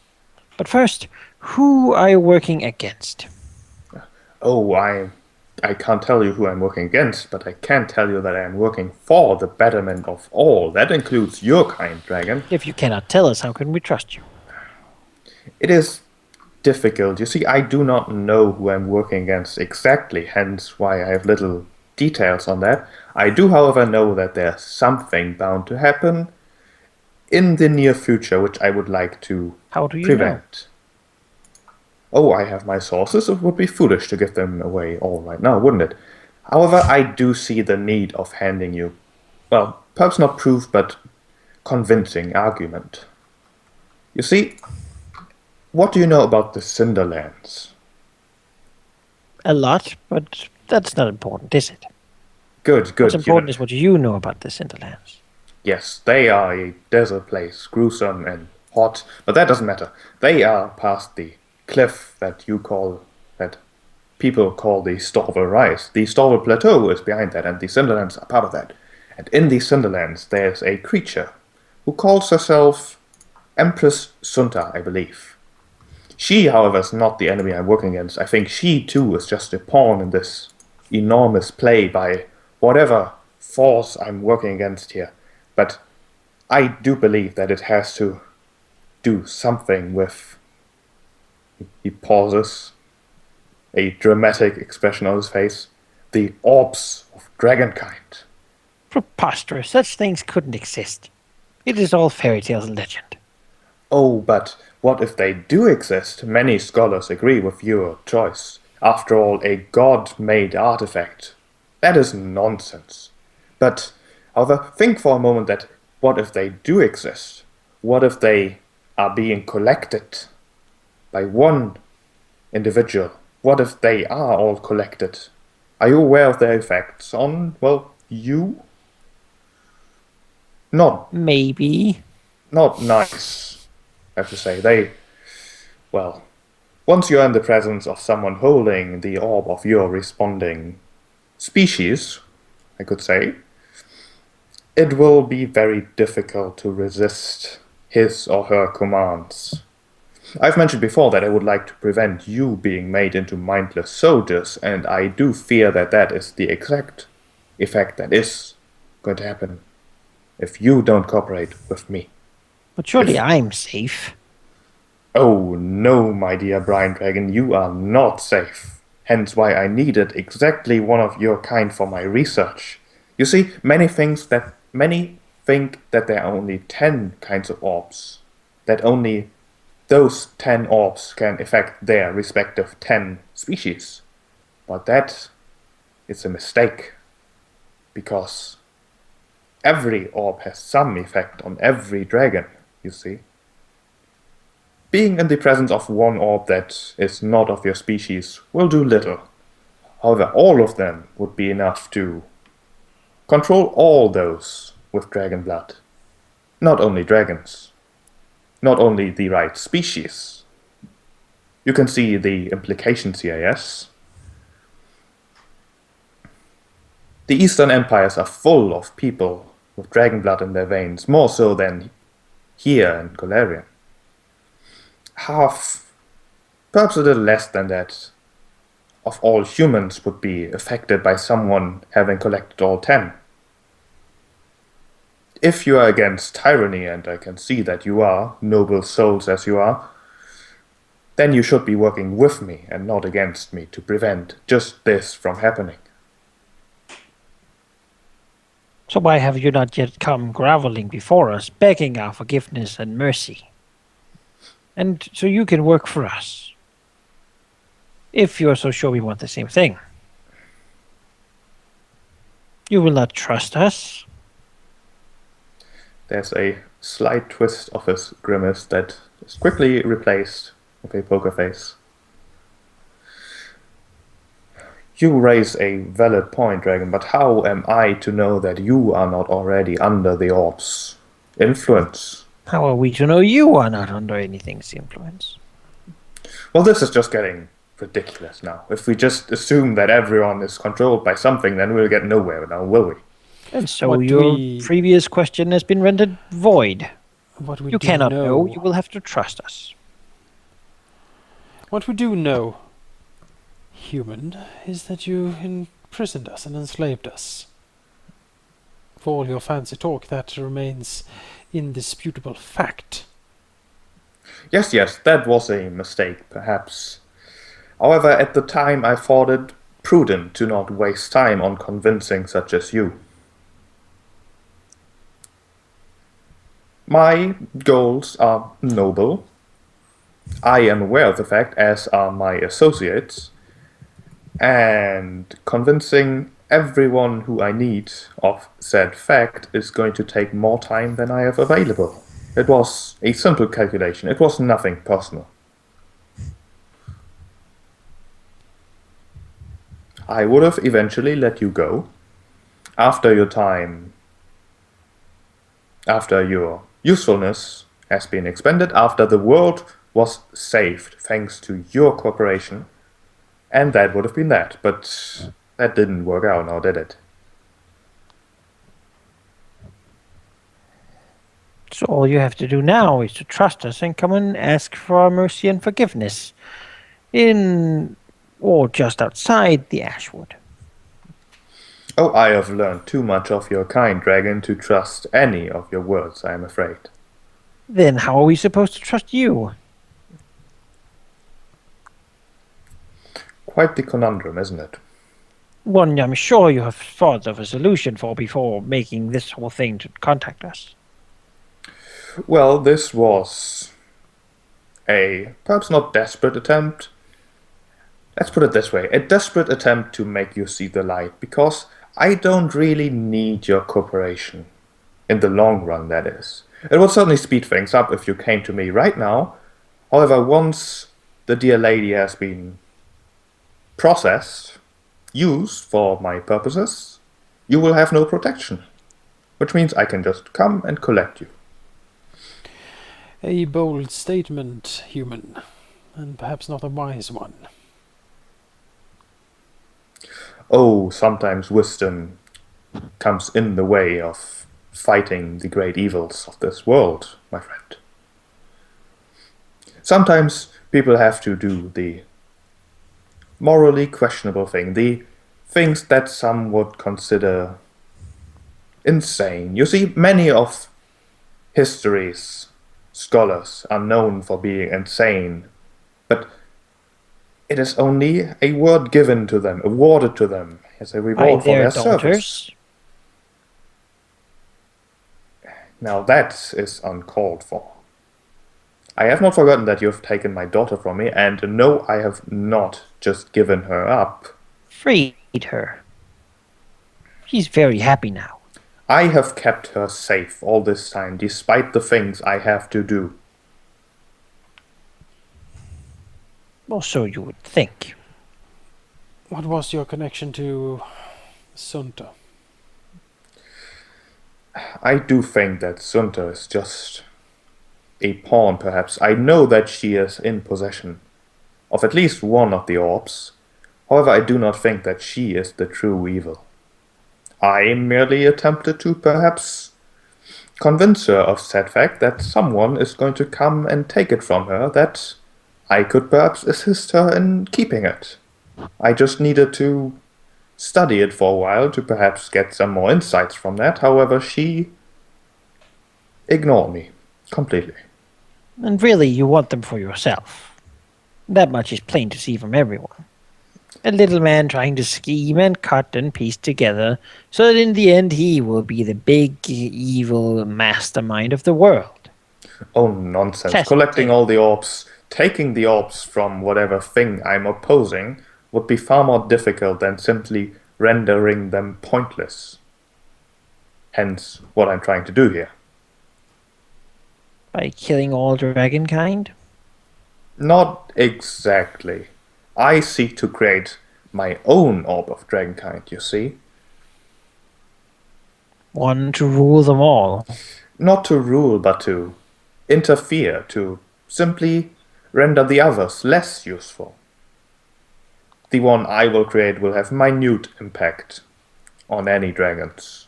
But first, who are you working against? Oh, I can't tell you who I'm working against, but I can tell you that I am working for the betterment of all. That includes your kind, dragon. If you cannot tell us, how can we trust you? It is difficult. You see, I do not know who I'm working against exactly, hence why I have little details on that. I do, however, know that there's something bound to happen in the near future, which I would like to How do you know? prevent. Oh, I have my sources. It would be foolish to give them away all right now, wouldn't it? However, I do see the need of handing you, well, perhaps not proof, but convincing argument. You see, what do you know about the Cinderlands? A lot, but that's not important, is it? Good, good. What's important is what you know about the Cinderlands. Yes, they are a desert place, gruesome and hot, but that doesn't matter. They are past the cliff that people call the Storvel Rise. The Storvel Plateau is behind that, and the Cinderlands are part of that. And in the Cinderlands, there's a creature who calls herself Empress Sunta, I believe. She, however, is not the enemy I'm working against. I think she, too, is just a pawn in this enormous play by whatever force I'm working against here. But I do believe that it has to do something with... He pauses, a dramatic expression on his face. The orbs of dragonkind. Preposterous. Such things couldn't exist. It is all fairy tales and legend. Oh, but what if they do exist? Many scholars agree with your choice. After all, a god-made artifact. That is nonsense. But, however, think for a moment that what if they do exist? What if they are being collected by one individual? What if they are all collected? Are you aware of their effects on, well, you? Not Maybe. nice, I have to say. Well, once you're in the presence of someone holding the orb of your responding species, I could say, it will be very difficult to resist his or her commands. I've mentioned before that I would like to prevent you being made into mindless soldiers, and I do fear that that is the exact effect that is going to happen if you don't cooperate with me. But surely I'm safe. Oh no, my dear Brian Dragon, you are not safe. Hence why I needed exactly one of your kind for my research. You see, many think that there are only 10 kinds of orbs, that only those 10 orbs can affect their respective 10 species. But that is a mistake, because every orb has some effect on every dragon, you see. Being in the presence of one orb that is not of your species will do little. However, all of them would be enough to control all those with dragon blood. Not only dragons. Not only the right species. You can see the implications here, yes? The Eastern empires are full of people with dragon blood in their veins, more so than here in Golarion. Half, perhaps a little less than that, of all humans would be affected by someone having collected all 10. If you are against tyranny, and I can see that you are, noble souls as you are, then you should be working with me and not against me to prevent just this from happening. So why have you not yet come groveling before us, begging our forgiveness and mercy? And so you can work for us. If you are so sure we want the same thing. You will not trust us. There's a slight twist of his grimace that is quickly replaced with a poker face. You raise a valid point, Dragon, but how am I to know that you are not already under the orb's influence? How are we to know you are not under anything's influence? Well, this is just getting ridiculous now. If we just assume that everyone is controlled by something, then we'll get nowhere now, will we? And so your previous question has been rendered void. You cannot know. You will have to trust us. What we do know, human, is that you imprisoned us and enslaved us. For all your fancy talk, that remains indisputable fact. Yes, that was a mistake, perhaps. However, at the time I thought it prudent to not waste time on convincing such as you. My goals are noble. I am aware of the fact, as are my associates, and convincing everyone who I need of said fact is going to take more time than I have available. It was a simple calculation. It was nothing personal. I would have eventually let you go after your time, after your usefulness has been expended, after the world was saved thanks to your cooperation, and that would have been that. But that didn't work out now, did it? So all you have to do now is to trust us and come and ask for our mercy and forgiveness in or just outside the Ashwood. Oh, I have learned too much of your kind, Dragon, to trust any of your words, I am afraid. Then how are we supposed to trust you? Quite the conundrum, isn't it? One I'm sure you have thought of a solution for before making this whole thing to contact us. Well, this was a perhaps not desperate attempt. Let's put it this way, a desperate attempt to make you see the light, because I don't really need your cooperation. In the long run, that is. It would certainly speed things up if you came to me right now. However, once the dear lady has been processed, used for my purposes, you will have no protection. Which means I can just come and collect you. A bold statement, human, and perhaps not a wise one. Oh, sometimes wisdom comes in the way of fighting the great evils of this world, my friend. Sometimes people have to do the morally questionable thing, the things that some would consider insane. You see, many of history's scholars are known for being insane, but it is only a word given to them, awarded to them as a reward By for their their service. daughters. Now that is uncalled for. I have not forgotten that you have taken my daughter from me, and no, I have not just given her up. Freed her. She's very happy now. I have kept her safe all this time, despite the things I have to do. Or so you would think. What was your connection to Sunta? I do think that Sunta is just a pawn, perhaps. I know that she is in possession of at least one of the orbs. However, I do not think that she is the true evil. I merely attempted to perhaps convince her of said fact that someone is going to come and take it from her, that I could perhaps assist her in keeping it. I just needed to study it for a while to perhaps get some more insights from that. However, she ignored me completely. And really, you want them for yourself. That much is plain to see from everyone. A little man trying to scheme and cut and piece together so that in the end he will be the big evil mastermind of the world. Oh, nonsense. Test Collecting it. all the orbs, taking the orbs from whatever thing I'm opposing, would be far more difficult than simply rendering them pointless. Hence, what I'm trying to do here. By killing all dragonkind? Not exactly. I seek to create my own orb of dragonkind, you see. One to rule them all. Not to rule, but to interfere, to simply render the others less useful. The one I will create will have minute impact on any dragons,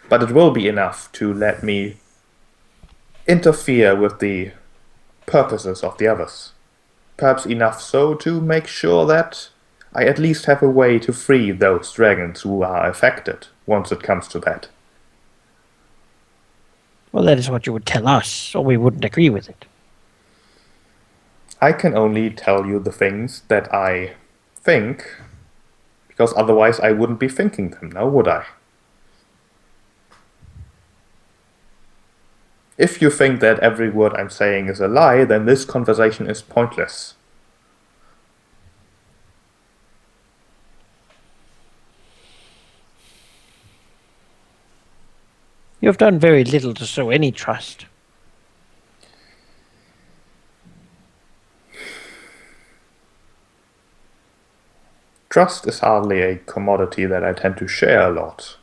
but it will be enough to let me interfere with the purposes of the others. Perhaps enough so to make sure that I at least have a way to free those dragons who are affected, once it comes to that. Well, that is what you would tell us, or we wouldn't agree with it. I can only tell you the things that I think, because otherwise I wouldn't be thinking them now, would I? If you think that every word I'm saying is a lie, then this conversation is pointless. You have done very little to show any trust. Trust is hardly a commodity that I tend to share a lot.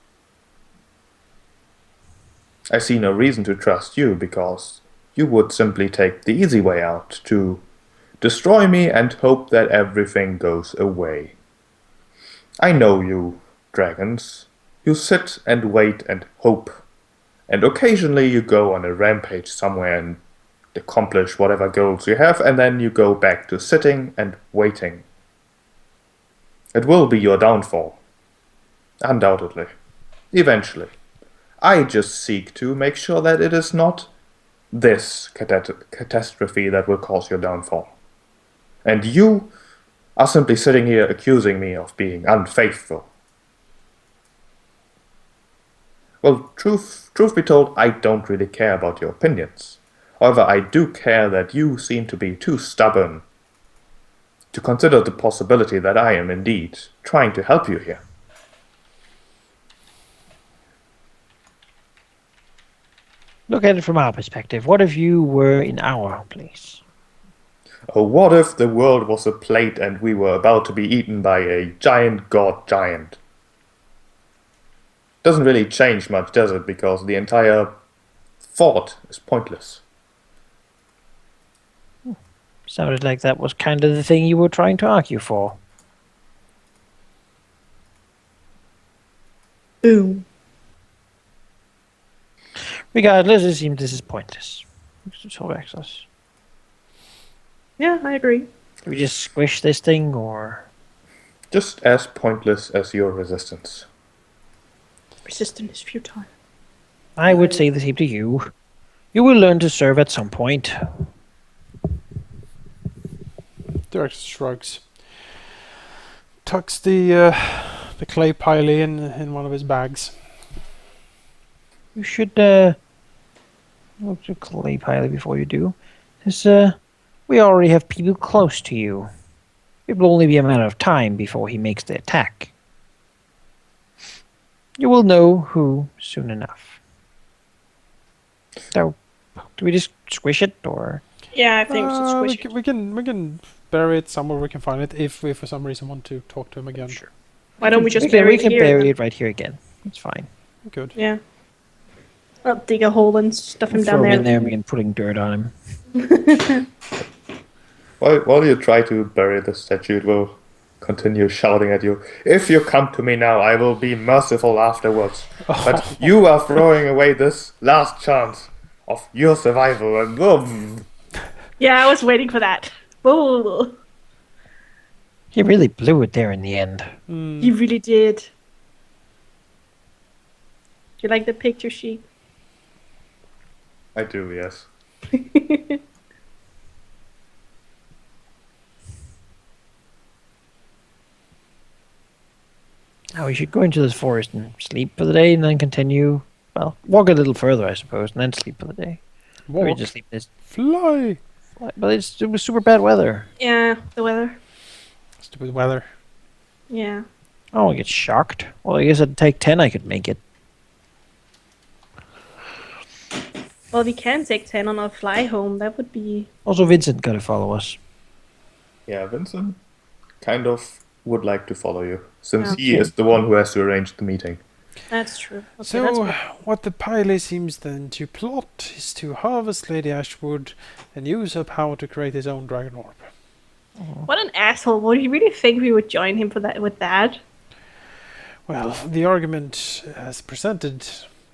I see no reason to trust you, because you would simply take the easy way out to destroy me and hope that everything goes away. I know you, dragons. You sit and wait and hope. And occasionally you go on a rampage somewhere and accomplish whatever goals you have, and then you go back to sitting and waiting. It will be your downfall. Undoubtedly. Eventually. I just seek to make sure that it is not this catastrophe that will cause your downfall. And you are simply sitting here accusing me of being unfaithful. Well, truth be told, I don't really care about your opinions. However, I do care that you seem to be too stubborn to consider the possibility that I am indeed trying to help you here. Look at it from our perspective. What if you were in our place? Oh, what if the world was a plate and we were about to be eaten by a giant god giant? Doesn't really change much, does it? Because the entire thought is pointless. Sounded like that was kind of the thing you were trying to argue for. Boom. Regardless, it seems this is pointless. It's all access. Yeah, I agree. We just squish this thing, or Just as pointless as your resistance. Resistance is futile. I would say the same to you. You will learn to serve at some point. Dirk shrugs. Tucks the clay pile in one of his bags. You should Look to clay pile before you do. We already have people close to you. It will only be a matter of time before he makes the attack. You will know who soon enough. So, do we just squish it, or? Yeah, I think we should we, squish it. we can bury it somewhere we can find it if we for some reason want to talk to him again. Sure. Why don't we just we can, bury we it can here? bury then? it right here again. It's fine. Good. Yeah. I'll dig a hole and stuff him Throw down him in there. there and begin putting dirt on him. While you try to bury the statue, it will continue shouting at you. If you come to me now, I will be merciful afterwards. But you are throwing away this last chance of your survival, and boom. Yeah, I was waiting for that. Whoa. He really blew it there in the end. You really did. Do you like the picture sheet? I do, yes. Now we should go into this forest and sleep for the day, and then continue. Well, walk a little further, I suppose, and then sleep for the day. Or we Walk. just sleep this. Fly. But it was super bad weather. Yeah, the weather. Stupid weather. Yeah. Oh, I get shocked. Well, I guess I'd take 10. I could make it. Well, we can take 10 on our fly home. That would be... Also, Vincent got to follow us. Yeah, Vincent kind of would like to follow you, since he Okay. is the one who has to arrange the meeting. That's true. Okay, that's So, good. what the pilot seems then to plot is to harvest Lady Ashwood and use her power to create his own dragon orb. What an asshole. Would he really think we would join him for that with that? Well, the argument as presented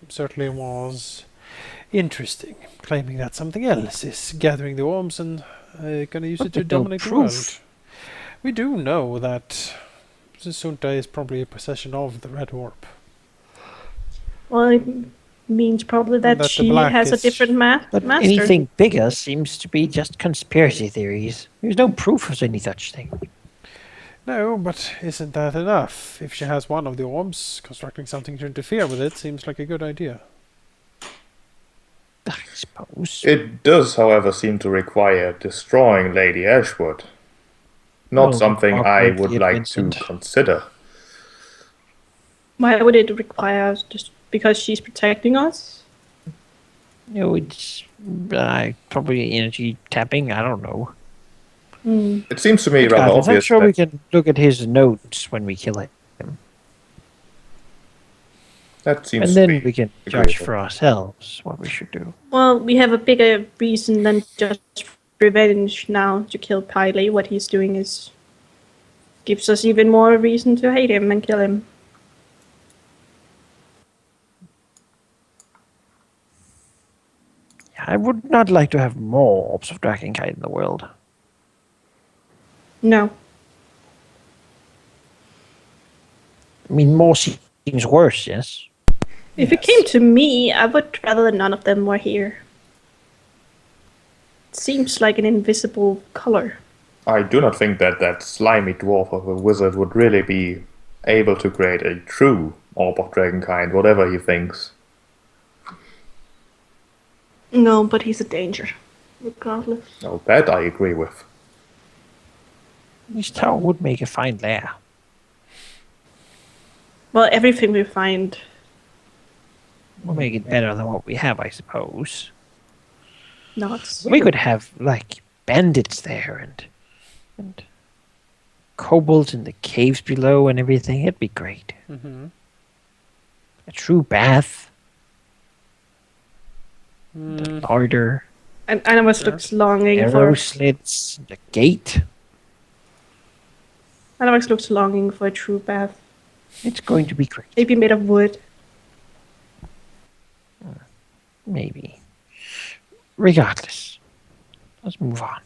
certainly was interesting, claiming that something else is gathering the orbs and going to use But it to with no dominate the world. proof. We do know that Sunta is probably a possession of the red orb. Well, it means probably that That the she black has a is- different But master. anything bigger seems to be just conspiracy theories. There's no proof of any such thing. No, but isn't that enough? If she has one of the orbs, constructing something to interfere with it seems like a good idea. I suppose. It does, however, seem to require destroying Lady Ashwood. Not Well, something I awkwardly would at like Vincent. to consider. Why would it require us just because she's protecting us? You know, it's probably energy tapping. I don't know. It seems to me rather I'm obvious sure that we can look at his notes when we kill him, that seems and to then be we can judge agreeable. for ourselves what we should do. Well, we have a bigger reason than just revenge now to kill Piley. What he's doing is gives us even more reason to hate him and kill him. I would not like to have more orbs of Drakenkai in the world. No. I mean, more seems worse, yes? If it came to me, I would rather none of them were here. It seems like an invisible color. I do not think that that slimy dwarf of a wizard would really be able to create a true orb of dragonkind, whatever he thinks. No, but he's a danger. Regardless. No, that I agree with. This tower would make a fine lair. Well, everything we find. We'll make it better than what we have, I suppose. Not. We could have, like, bandits there and kobolds in the caves below and everything. It'd be great. Mm-hmm. A true bath. The larder. And I was looks longing Arrow for. slits. The gate. Alex looks longing for a true bath. It's going to be great. Maybe made of wood. Maybe. Regardless. Let's move on.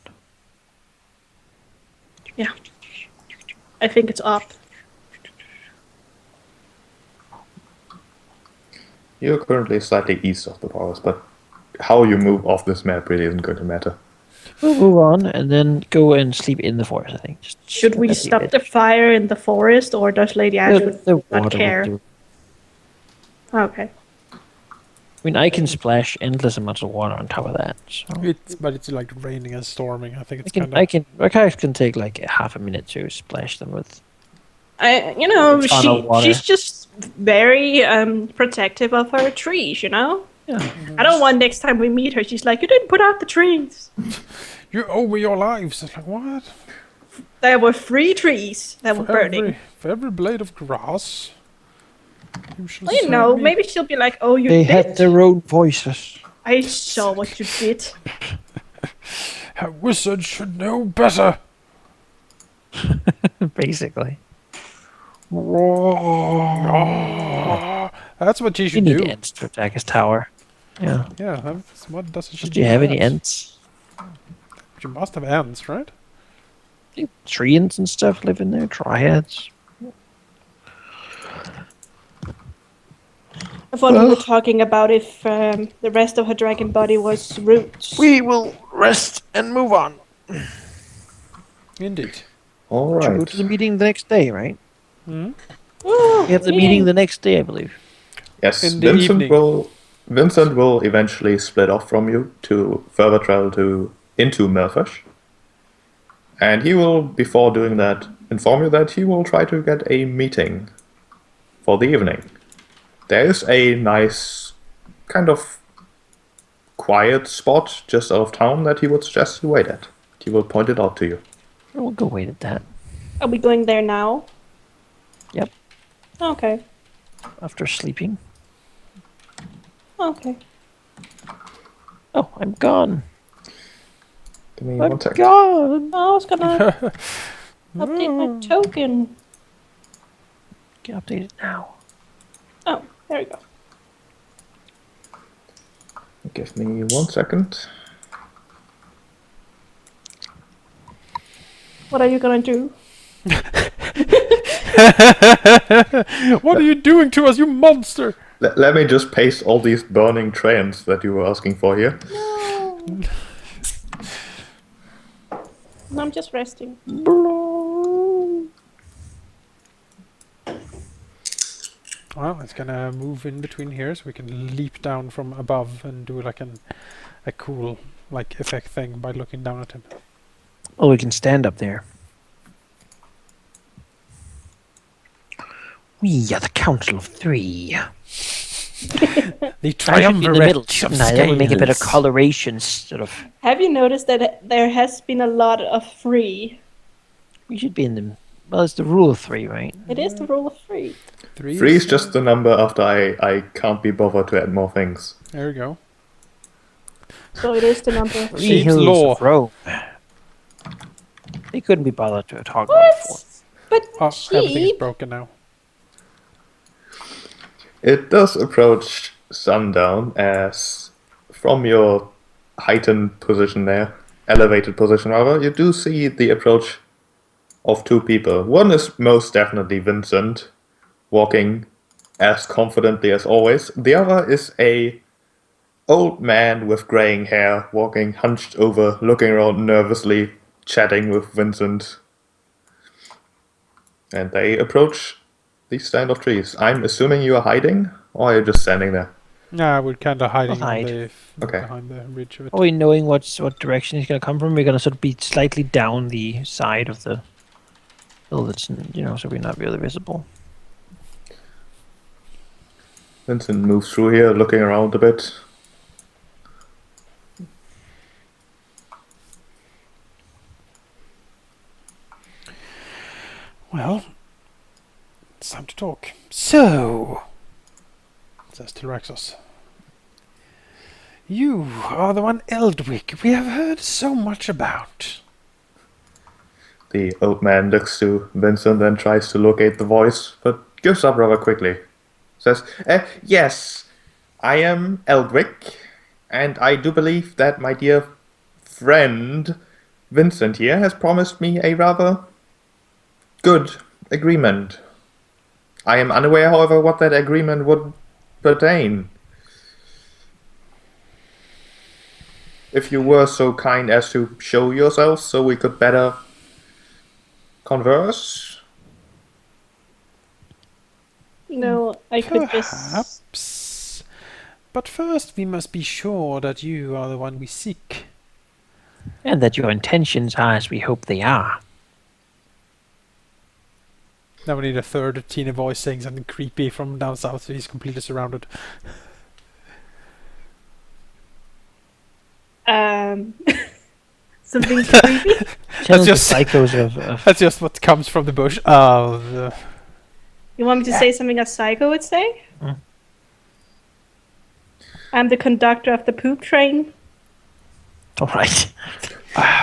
Yeah. I think it's up. You're currently slightly east of the forest, but how you move off this map really isn't going to matter. We'll move on and then go and sleep in the forest, I think. Should we That's stop it. the fire in the forest, or does Lady Ashwood The not water care? will do. Okay. mean, I can splash endless amounts of water on top of that. So But it's like raining and storming. I think I it's can, kind of. my character can take like half a minute to splash them with. You know, A ton of water. she's just very protective of her trees. You know, Yeah. I don't want next time we meet her, she's like, "You didn't put out the trees." You owe me your lives. It's like, what? There were 3 trees that were burning. For every blade of grass, you shall Well, you serve know, me. maybe she'll be like, "Oh, you They did. had their own voices. I saw what you did." A wizard should know better. Basically. Oh, that's what she You should need do. ents to attack his tower. Yeah. Yeah, what doesn't she Do you have any that? ents? She must have ants, right? I think treants and stuff live in there. Dryads. I thought we were talking about if the rest of her dragon body was roots. We will rest and move on. Indeed. All Should we go right. to the meeting the next day, right? Hmm? Ooh, We have the meeting the next day, I believe. Yes, In the evening. Vincent will eventually split off from you to further travel into Melfish. And he will, before doing that, inform you that he will try to get a meeting for the evening. There is a nice, kind of quiet spot just out of town that he would suggest you wait at. He will point it out to you. We'll go wait at that. Are we going there now? Yep. Okay. After sleeping. Okay. Oh, I'm gone. Give me I'm 1 second. gone. I was gonna update my token. Get updated now. Oh, there we go. Give me 1 second. What are you gonna do? What are you doing to us, you monster? Let me just paste all these burning trains that you were asking for here. No. No, I'm just resting. Well, it's gonna move in between here so we can leap down from above and do like a cool like effect thing by looking down at him. Oh, we can stand up there. We are the Council of Three. The I should be in the triumvirate middle, of shouldn't I? That would make a bit of scales. coloration, sort of. Have you noticed that there has been a lot of 3? We should be in the. Well, it's the rule of 3, right? It is the rule of 3. Three 3 is is- just the number after I can't be bothered to add more things. There we go. So it is the number. 3 Sheep's hills law. of Rome. They couldn't be bothered to talk about What? before. But Oh, everything is sheep. broken now. It does approach sundown as from your heightened position there, elevated position rather, you do see the approach of 2 people. One is most definitely Vincent, walking as confidently as always. The other is a old man with graying hair, walking hunched over, looking around nervously, chatting with Vincent. And they approach the stand of trees. I'm assuming you are hiding, or are you just standing there? Nah, we're kind of hiding hide. Okay. behind the ridge of it. Are we knowing what direction he's going to come from? We're going to sort of be slightly down the side of the hill that's, so we're not really visible. Vincent moves through here, looking around a bit. Well, it's time to talk. So, says Tyraxos, you are the one Eldwick we have heard so much about. The old man looks to Vincent and tries to locate the voice, but gives up rather quickly. Says, yes, I am Eldwick, and I do believe that my dear friend Vincent here has promised me a rather good agreement. I am unaware, however, what that agreement would pertain. If you were so kind as to show yourself so we could better converse. No, I could just. Perhaps. But first we must be sure that you are the one we seek. And that your intentions are as we hope they are. Now we need a third Tina voice saying something creepy from down south, so he's completely surrounded. Something creepy. Channel the just- psychos of That's just what comes from the bush. You want me to say something a psycho would say? Mm. I'm the conductor of the poop train. all right.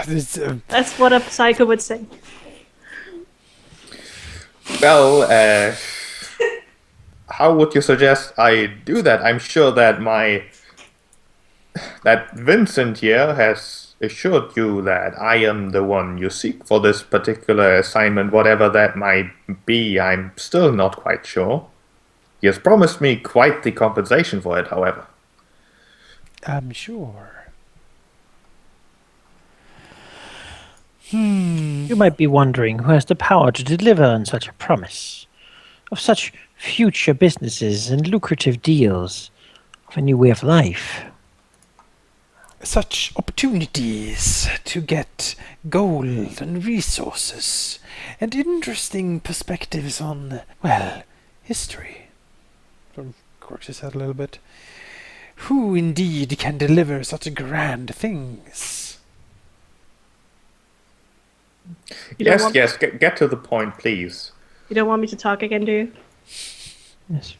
That's what a psycho would say. Well, how would you suggest I do that? I'm sure that that Vincent here has assured you that I am the one you seek for this particular assignment, whatever that might be. I'm still not quite sure. He has promised me quite the compensation for it, however. I'm sure. You might be wondering who has the power to deliver on such a promise, of such future businesses and lucrative deals, of a new way of life. Such opportunities to get gold and resources, and interesting perspectives on, well, history. Sort of quirks his head a little bit. Who indeed can deliver such grand things? You don't Yes, want- yes, get to the point, please. You don't want me to talk again, do you? Yes.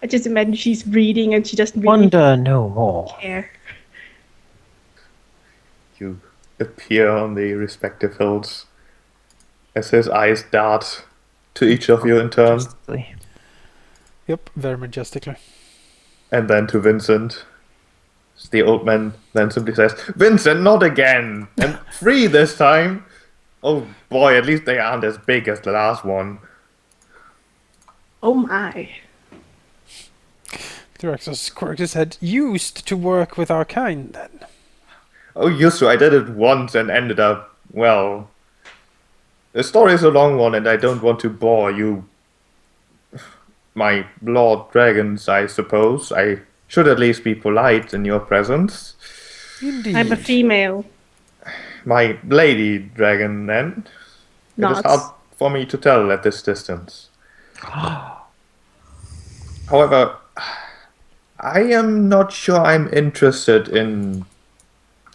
I just imagine she's reading and she doesn't really Wonder no more. care. You appear on the respective hills as his eyes dart to each of you in turn, Justly. Yep, very majestically. and then to Vincent. The old man then simply says, "Vincent, not again! And 3 this time! Oh boy, at least they aren't as big as the last one." Oh my. Thraxus quirks his head. Used to work with our kind, then. Oh, used to. I did it once and ended up, well... The story is a long one and I don't want to bore you, my Lord Dragons, I suppose. I should at least be polite in your presence. Indeed. I'm a female. My Lady Dragon, then. It is Not. hard for me to tell at this distance. However, I am not sure I'm interested in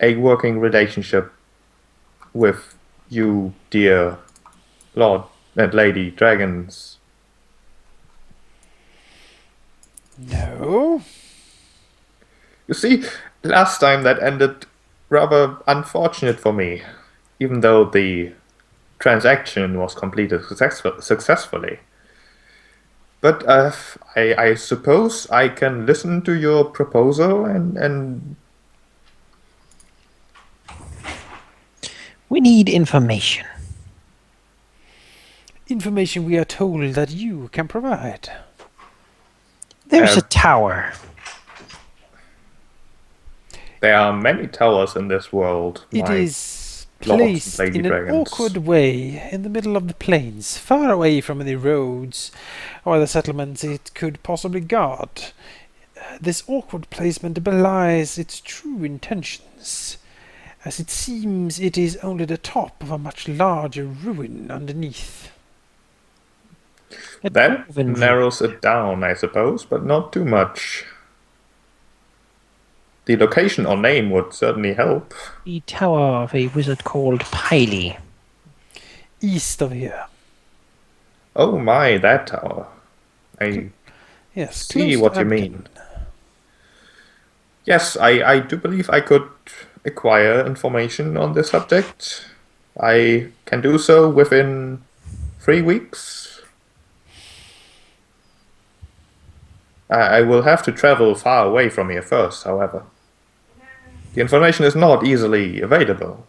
a working relationship with you, dear Lord and Lady Dragons. No. You see, last time that ended rather unfortunate for me, even though the transaction was completed successfully. But I suppose I can listen to your proposal and We need information. Information we are told that you can provide. There's a tower. there are many towers in this world. It my is Lords and placed Lady in an Dragons. awkward way in the middle of the plains, far away from any roads or the settlements it could possibly guard. This awkward placement belies its true intentions, as it seems it is only the top of a much larger ruin underneath. A That dwarven narrows it down, I suppose, but not too much. The location or name would certainly help. the tower of a wizard called Piley. East of here. Oh my, that tower. I Yes, see close to what you Amkin. mean. Yes, I do believe I could acquire information on this subject. I can do so within 3 weeks. I will have to travel far away from here first, however. The information is not easily available.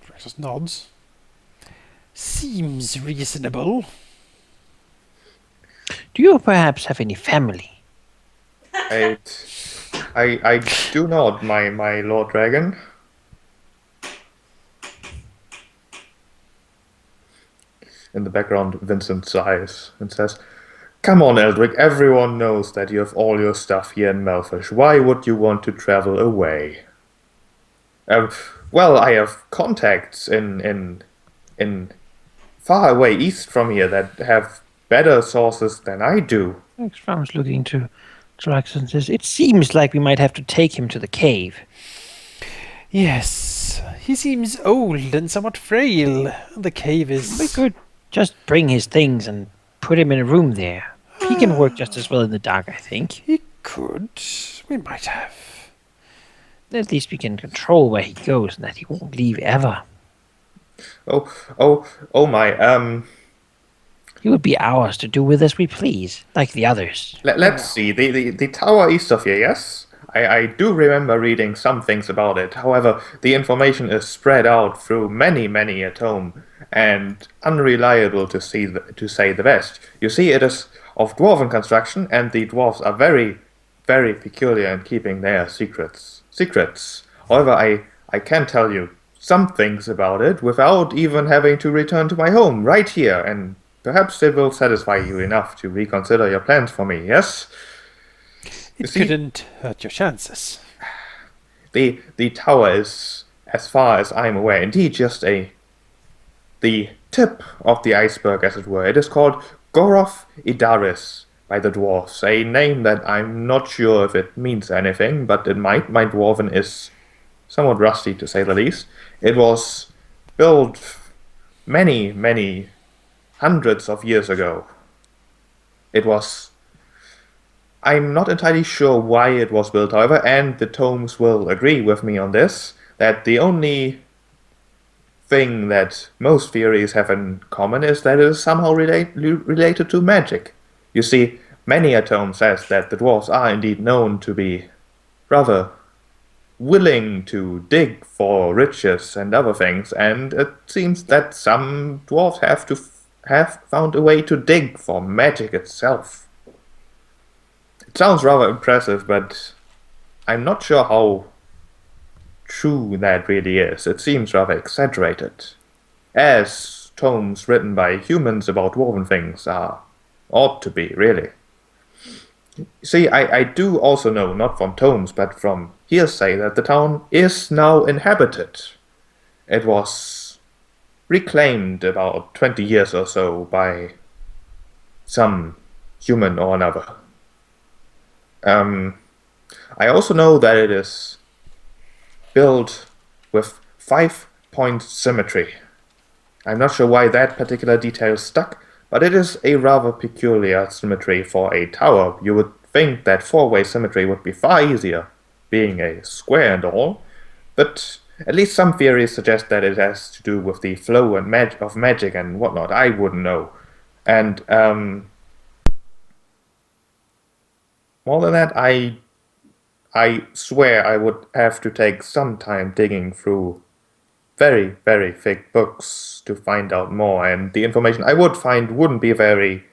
Draxus nods. Seems reasonable. Do you perhaps have any family? I do not, my Lord Dragon. in the background, Vincent sighs and says, "Come on, Eldrick, everyone knows that you have all your stuff here in Melfish. Why would you want to travel away?" Well, I have contacts in far away east from here that have better sources than I do. Exfram's looking to Drax and says, "It seems like we might have to take him to the cave." Yes, he seems old and somewhat frail. The cave We is... could just bring his things and put him in a room there. He can work just as well in the dark, I think. He could. We might have. At least we can control where he goes and that he won't leave ever. Oh my, He would be ours to do with as we please, like the others. let's see, the tower east of here, yes? I do remember reading some things about it. However, the information is spread out through many a tome, and unreliable to say the best. You see, it is of dwarven construction, and the dwarves are very peculiar in keeping their secrets. However, I can tell you some things about it without even having to return to my home right here, and perhaps it will satisfy you enough to reconsider your plans for me, yes? It couldn't hurt your chances. The tower is, as far as I'm aware, indeed just the tip of the iceberg, as it were. It is called Goroth Idaris by the dwarves, a name that I'm not sure if it means anything, but it might. My dwarven is somewhat rusty, to say the least. It was built many hundreds of years ago. I'm not entirely sure why it was built, however, and the tomes will agree with me on this, that the only thing that most theories have in common is that it is somehow related to magic. You see, many a tome says that the dwarves are indeed known to be rather willing to dig for riches and other things, and it seems that some dwarves have found a way to dig for magic itself. It sounds rather impressive, but I'm not sure how true that really is. It seems rather exaggerated, as tomes written by humans about dwarven things ought to be, really. See, I do also know, not from tomes, but from hearsay, that the town is now inhabited. It was reclaimed about 20 years or so by some human or another. I also know that it is built with 5-point symmetry. I'm not sure why that particular detail stuck, but it is a rather peculiar symmetry for a tower. You would think that 4-way symmetry would be far easier, being a square and all, but at least some theories suggest that it has to do with the flow and of magic and whatnot. I wouldn't know. And more than that, I swear I would have to take some time digging through very thick books to find out more, and the information I would find wouldn't be very,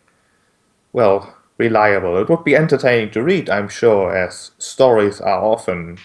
well, reliable. It would be entertaining to read, I'm sure, as stories are often